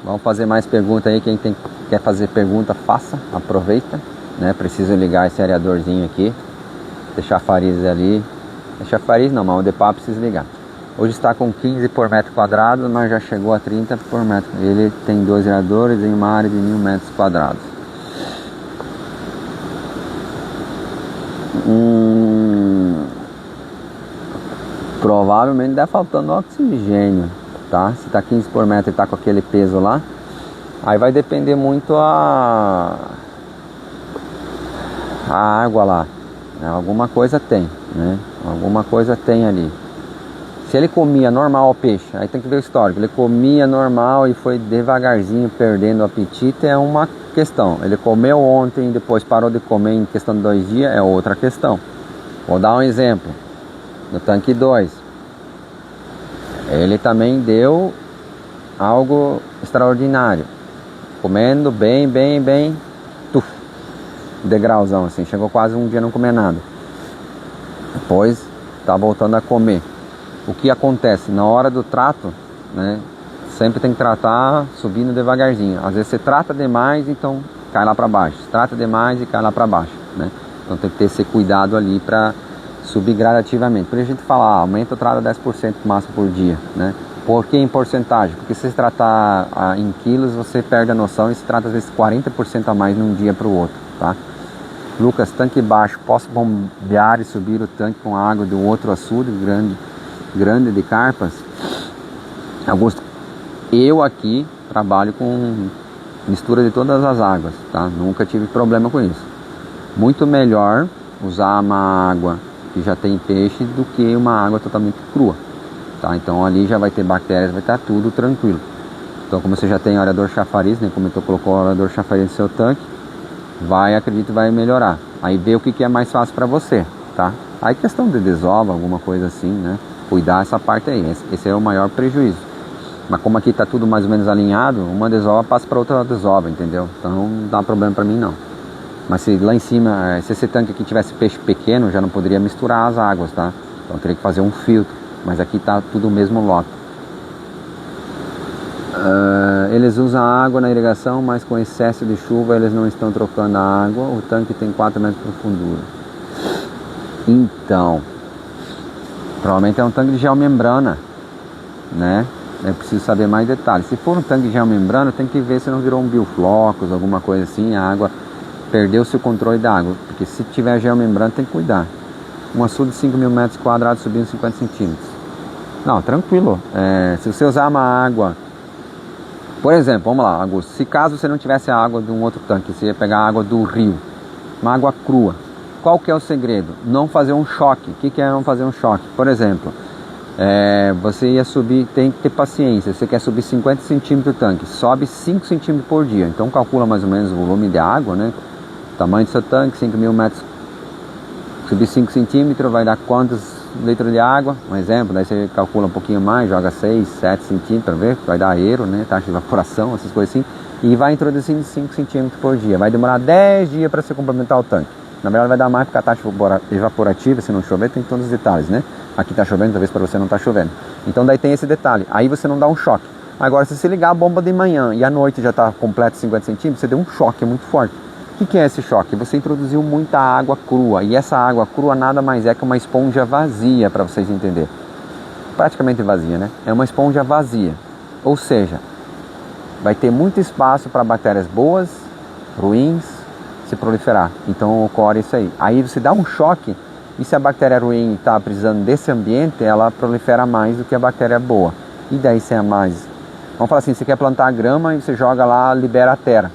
Vamos fazer mais perguntas aí. Quem quer fazer pergunta, faça. Aproveita, né? Preciso ligar esse areadorzinho aqui. Deixar chafariz ali. Chafariz não, mas o DEPA precisa ligar. Hoje está com 15 por metro quadrado, mas já chegou a 30 por metro. Ele tem 2 areadores em uma área de 1000 metros quadrados. Provavelmente deve faltando oxigênio, tá? Se tá 15 por metro e tá com aquele peso lá, aí vai depender muito a água lá, né? Alguma coisa tem, né? Alguma coisa tem ali. Se ele comia normal o peixe, aí tem que ver o histórico. Ele comia normal e foi devagarzinho perdendo o apetite, é uma questão. Ele comeu ontem e depois parou de comer em questão de 2 dias, é outra questão. Vou dar um exemplo. No tanque 2, ele também deu algo extraordinário, comendo bem, degrauzão assim, chegou quase um dia não comer nada, depois tá voltando a comer. O que acontece na hora do trato, né? Sempre tem que tratar subindo devagarzinho. Às vezes você trata demais, então cai lá para baixo, trata demais e cai lá para baixo, né? Então tem que ter esse cuidado ali para subir gradativamente. Por isso a gente fala, aumenta o trato 10% máximo por dia, né? Por que em porcentagem? Porque se você tratar em quilos, você perde a noção e se trata às vezes 40% a mais num dia para o outro, tá? Lucas, tanque baixo, posso bombear e subir o tanque com água do outro açude grande de carpas? Augusto, eu aqui trabalho com mistura de todas as águas, tá? Nunca tive problema com isso. Muito melhor usar uma água que já tem peixe do que uma água totalmente crua, tá? Então ali já vai ter bactérias, vai estar tudo tranquilo. Então como você já tem aerador chafariz, né, comentou, colocou o aerador chafariz no seu tanque, acredito, vai melhorar. Aí vê o que é mais fácil para você, tá? Aí questão de desova, alguma coisa assim, né? Cuidar essa parte aí, esse é o maior prejuízo. Mas como aqui tá tudo mais ou menos alinhado, uma desova passa para outra desova, entendeu? Então não dá problema para mim não. Mas se lá em cima, se esse tanque aqui tivesse peixe pequeno, já não poderia misturar as águas, tá? Então eu teria que fazer um filtro. Mas aqui tá tudo o mesmo lote. Eles usam a água na irrigação, mas com excesso de chuva eles não estão trocando a água. O tanque tem 4 metros de profundura. Então, provavelmente é um tanque de geomembrana, né? Eu preciso saber mais detalhes. Se for um tanque de geomembrana, tem que ver se não virou um bioflocos, alguma coisa assim. A água perdeu-se o controle da água, porque se tiver geomembrana tem que cuidar. Um açude de 5.000 metros quadrados subindo 50 centímetros. Não, tranquilo. Se você usar uma água, por exemplo, vamos lá, Augusto, se caso você não tivesse a água de um outro tanque, você ia pegar a água do rio, uma água crua, qual que é o segredo? Não fazer um choque. O que é não fazer um choque? Por exemplo, você ia subir, tem que ter paciência, você quer subir 50 centímetros do tanque, sobe 5 centímetros por dia, então calcula mais ou menos o volume de água, né? O tamanho do seu tanque, 5.000 metros, subir 5 centímetros, vai dar quantos litros de água? Um exemplo, daí você calcula um pouquinho mais, joga 6, 7 centímetros para ver, vai dar aero, né? Taxa de evaporação, essas coisas assim, e vai introduzindo 5 centímetros por dia. Vai demorar 10 dias para você complementar o tanque. Na verdade vai dar mais porque a taxa evaporativa, se não chover, tem todos os detalhes, né? Aqui tá chovendo, talvez para você não tá chovendo. Então daí tem esse detalhe, aí você não dá um choque. Agora se você ligar a bomba de manhã e à noite já tá completo 50 centímetros, você deu um choque muito forte. O que é esse choque? Você introduziu muita água crua, e essa água crua nada mais é que uma esponja vazia, para vocês entenderem. Praticamente vazia, né? É uma esponja vazia. Ou seja, vai ter muito espaço para bactérias boas, ruins, se proliferar. Então ocorre isso aí. Aí você dá um choque, e se a bactéria ruim está precisando desse ambiente, ela prolifera mais do que a bactéria boa. E daí você é mais... Vamos falar assim, você quer plantar grama e você joga lá, libera a terra.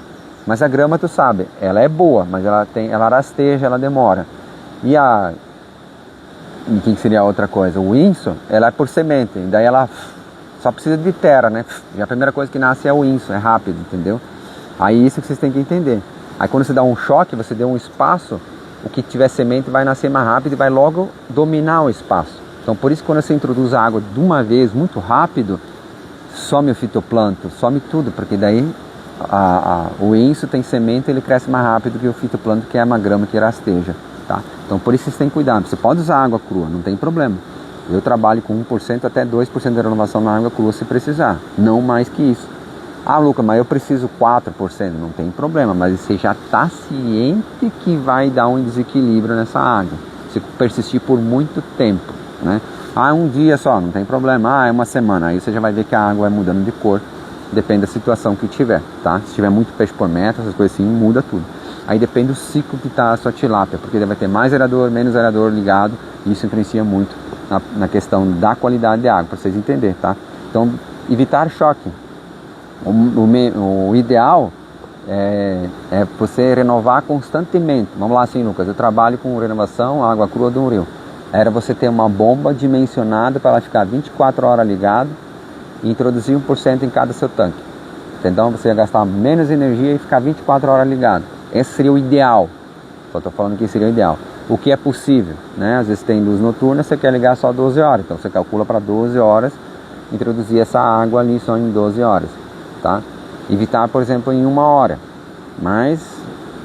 Mas a grama, tu sabe, ela é boa, mas ela rasteja, ela demora. E o que seria a outra coisa? O inso, ela é por semente, e daí ela só precisa de terra, né? E a primeira coisa que nasce é o inso, é rápido, entendeu? Aí isso que vocês têm que entender. Aí quando você dá um choque, você deu um espaço, o que tiver semente vai nascer mais rápido e vai logo dominar o espaço. Então por isso que quando você introduz a água de uma vez, muito rápido, some o fitoplâncton, some tudo, porque daí o inso tem semente, ele cresce mais rápido que o fitoplâncton, que é uma grama que rasteja, tá? Então por isso vocês têm que cuidar. Você pode usar água crua, não tem problema. Eu trabalho com 1% até 2% de renovação na água crua se precisar, não mais que isso. Ah, Lucas, mas eu preciso 4%, não tem problema, mas você já está ciente que vai dar um desequilíbrio nessa água, se persistir por muito tempo, né? Ah, um dia só, não tem problema. Ah, é uma semana, aí você já vai ver que a água vai mudando de cor, depende da situação que tiver, tá? Se tiver muito peixe por metro, essas coisas assim, muda tudo. Aí depende do ciclo que está a sua tilápia, porque vai ter mais aerador, menos aerador ligado, e isso influencia muito na questão da qualidade de água, para vocês entenderem, tá? Então, evitar choque. O ideal é você renovar constantemente. Vamos lá assim, Lucas, eu trabalho com renovação, água crua do rio. Era você ter uma bomba dimensionada para ela ficar 24 horas ligada e introduzir 1% em cada seu tanque. Então você ia gastar menos energia e ficar 24 horas ligado. Esse seria o ideal. Só estou falando que seria o ideal. O que é possível, né? Às vezes tem luz noturna, você quer ligar só 12 horas. Então você calcula para 12 horas, introduzir essa água ali só em 12 horas. Tá? Evitar, por exemplo, em 1 hora. Mas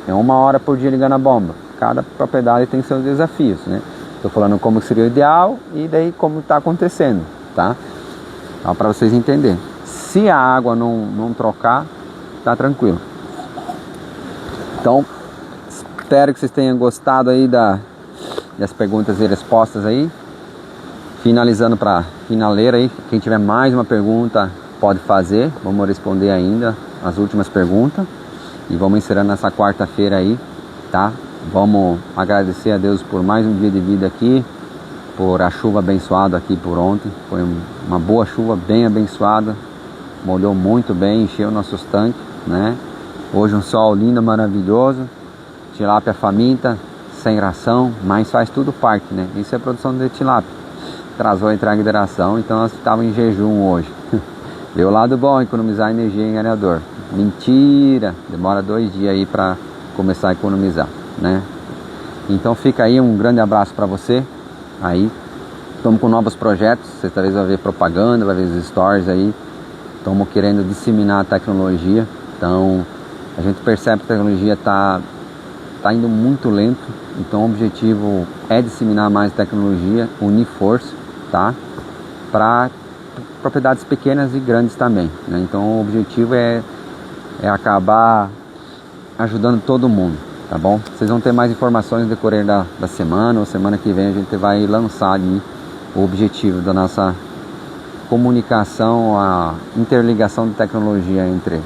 é 1 hora por dia ligando a bomba. Cada propriedade tem seus desafios, né? Estou falando como seria o ideal e daí como está acontecendo, tá? Então, para vocês entenderem. Se a água não trocar, tá tranquilo. Então, espero que vocês tenham gostado aí das perguntas e respostas aí. Finalizando para finaleira aí, quem tiver mais uma pergunta pode fazer. Vamos responder ainda as últimas perguntas e vamos encerrando essa quarta-feira aí, tá? Vamos agradecer a Deus por mais um dia de vida aqui, por a chuva abençoada aqui por ontem. Foi uma boa chuva, bem abençoada, molhou muito bem, encheu nossos tanques, né? Hoje um sol lindo, maravilhoso. tilápia faminta, sem ração, mas faz tudo parte, né? Isso é produção de tilápia. Atrasou a entrega de ração, então nós estávamos em jejum hoje. Deu o lado bom, economizar energia em areador. Mentira! Demora 2 dias aí para começar a economizar, né? Então fica aí um grande abraço para você. Aí, estamos com novos projetos. Você talvez vai ver propaganda, vai ver os stories aí. Estamos querendo disseminar a tecnologia. Então, a gente percebe que a tecnologia está indo muito lento. Então, o objetivo é disseminar mais tecnologia, unir força, tá? Para propriedades pequenas e grandes também, né? Então, o objetivo é acabar ajudando todo mundo, tá bom? Vocês vão ter mais informações no decorrer da semana ou semana que vem a gente vai lançar ali o objetivo da nossa comunicação, a interligação de tecnologia entre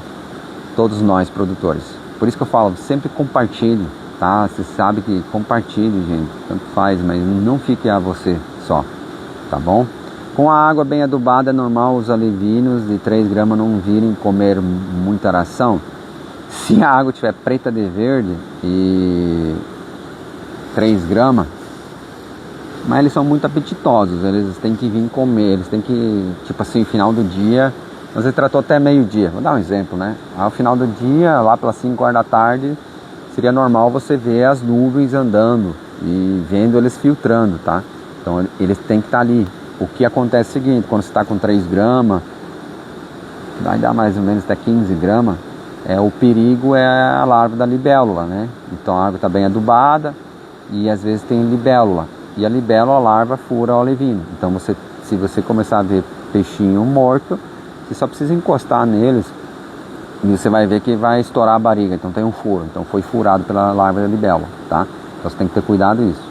todos nós produtores. Por isso que eu falo, sempre compartilhe, tá? Você sabe que compartilhe, gente, tanto faz, mas não fique a você só, tá bom? Com a água bem adubada é normal os alevinos de 3 gramas não virem comer muita ração. Se a água estiver preta de verde e 3 gramas, mas eles são muito apetitosos, eles têm que vir comer, eles têm que, tipo assim, final do dia, você tratou até meio-dia, vou dar um exemplo, né? Ao final do dia, lá pelas 5 horas da tarde, seria normal você ver as nuvens andando e vendo eles filtrando, tá? Então eles têm que estar ali. O que acontece é o seguinte, quando você está com 3 gramas, vai dar mais ou menos até 15 gramas, o perigo é a larva da libélula, né? Então a água está bem adubada e às vezes tem libélula. E a libélula, a larva, fura o alevino. Então se você começar a ver peixinho morto, você só precisa encostar neles e você vai ver que vai estourar a barriga. Então tem um furo. Então foi furado pela larva da libélula, tá? Então você tem que ter cuidado disso.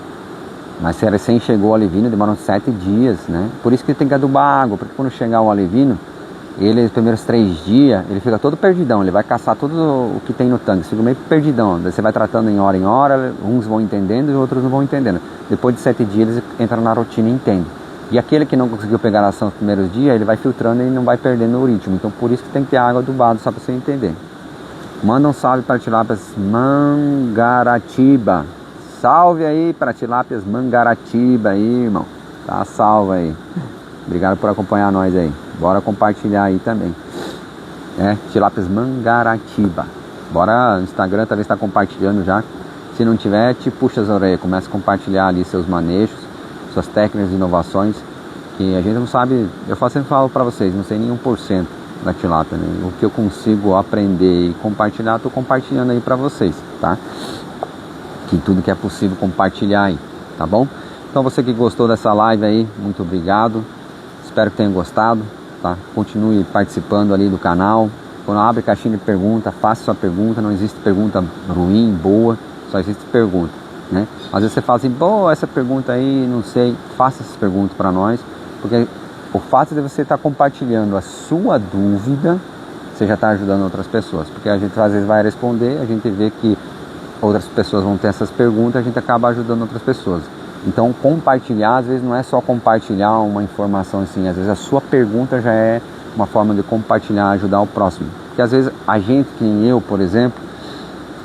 Mas se a recém chegou o alevino, demoram 7 dias, né? Por isso que tem que adubar a água, porque quando chegar o alevino, ele, os primeiros 3 dias, ele fica todo perdidão, ele vai caçar tudo o que tem no tanque, fica meio perdidão. Daí você vai tratando em hora, uns vão entendendo e outros não vão entendendo. Depois de 7 dias, eles entram na rotina e entendem. E aquele que não conseguiu pegar a ração nos primeiros dias, ele vai filtrando e não vai perdendo o ritmo. Então por isso que tem que ter água adubada, só para você entender. Manda um salve para tilápias Mangaratiba. Salve aí para tilápias Mangaratiba aí, irmão. Tá salvo aí. Obrigado por acompanhar nós aí. Bora compartilhar aí também. Tilápias Mangaratiba. Bora no Instagram, talvez está compartilhando já. Se não tiver, te puxa as orelhas. Começa a compartilhar ali seus manejos, suas técnicas de inovações. Que a gente não sabe, eu sempre falo para vocês, não sei nem 1% da tilápia, né? O que eu consigo aprender e compartilhar, estou compartilhando aí para vocês, tá? Que tudo que é possível compartilhar aí, tá bom? Então você que gostou dessa live aí, muito obrigado. Espero que tenha gostado, tá? Continue participando ali do canal. Quando abre caixinha de pergunta, faça sua pergunta. Não existe pergunta ruim, boa, só existe pergunta, né? Às vezes você fala assim, pô, essa pergunta aí, não sei. Faça essas perguntas para nós, porque o fato de você estar compartilhando a sua dúvida, você já está ajudando outras pessoas. Porque a gente às vezes vai responder, a gente vê que outras pessoas vão ter essas perguntas, a gente acaba ajudando outras pessoas. Então compartilhar, às vezes não é só compartilhar uma informação assim, às vezes a sua pergunta já é uma forma de compartilhar, ajudar o próximo. Porque às vezes a gente, que nem eu, por exemplo,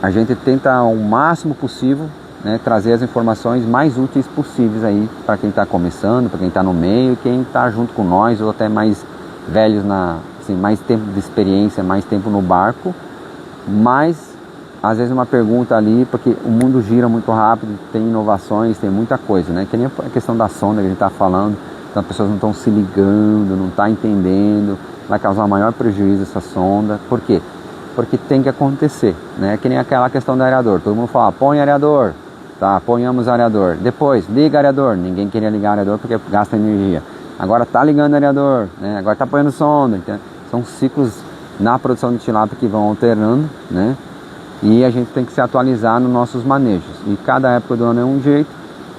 a gente tenta ao máximo possível, né, trazer as informações mais úteis possíveis aí para quem está começando, para quem está no meio, quem está junto com nós, ou até mais velhos, assim, mais tempo de experiência, mais tempo no barco, mas às vezes uma pergunta ali, porque o mundo gira muito rápido, tem inovações, tem muita coisa, né? Que nem a questão da sonda que a gente está falando, então as pessoas não estão se ligando, não estão entendendo, vai causar maior prejuízo essa sonda. Por quê? Porque tem que acontecer, né? Que nem aquela questão do areador, todo mundo fala, põe areador, tá? Ponhamos areador, depois liga areador, ninguém queria ligar areador porque gasta energia. Agora tá ligando areador, né? Agora tá põendo sonda, então, são ciclos na produção de tilápia que vão alternando, né? E a gente tem que se atualizar nos nossos manejos. E cada época do ano é um jeito.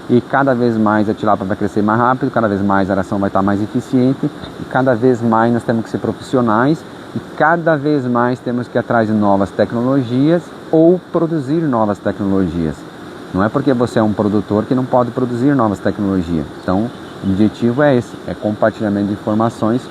E cada vez mais a tilápia vai crescer mais rápido. Cada vez mais a aração vai estar mais eficiente. E cada vez mais nós temos que ser profissionais. E cada vez mais temos que ir atrás de novas tecnologias ou produzir novas tecnologias. Não é porque você é um produtor que não pode produzir novas tecnologias. Então o objetivo é esse. É compartilhamento de informações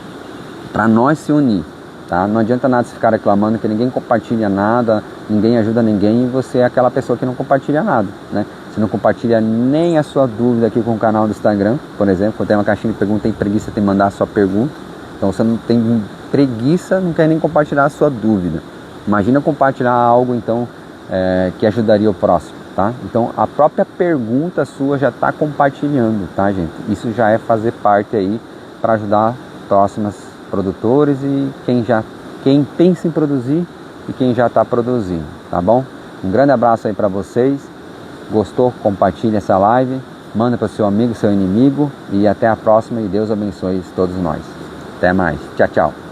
para nós se unir. tá? Não adianta nada você ficar reclamando que ninguém compartilha nada, ninguém ajuda ninguém e você é aquela pessoa que não compartilha nada, né? Você não compartilha nem a sua dúvida aqui com o canal do Instagram, por exemplo, quando tem uma caixinha de pergunta, tem preguiça de mandar a sua pergunta, então você não tem preguiça, não quer nem compartilhar a sua dúvida. Imagina compartilhar algo então que ajudaria o próximo, tá? Então a própria pergunta sua já está compartilhando, tá, gente? Isso já é fazer parte aí para ajudar próximos produtores e quem pensa em produzir e quem já está produzindo, tá bom? Um grande abraço aí para vocês. Gostou? Compartilhe essa live, manda para o seu amigo, seu inimigo e até a próxima e Deus abençoe todos nós. Até mais. Tchau, tchau.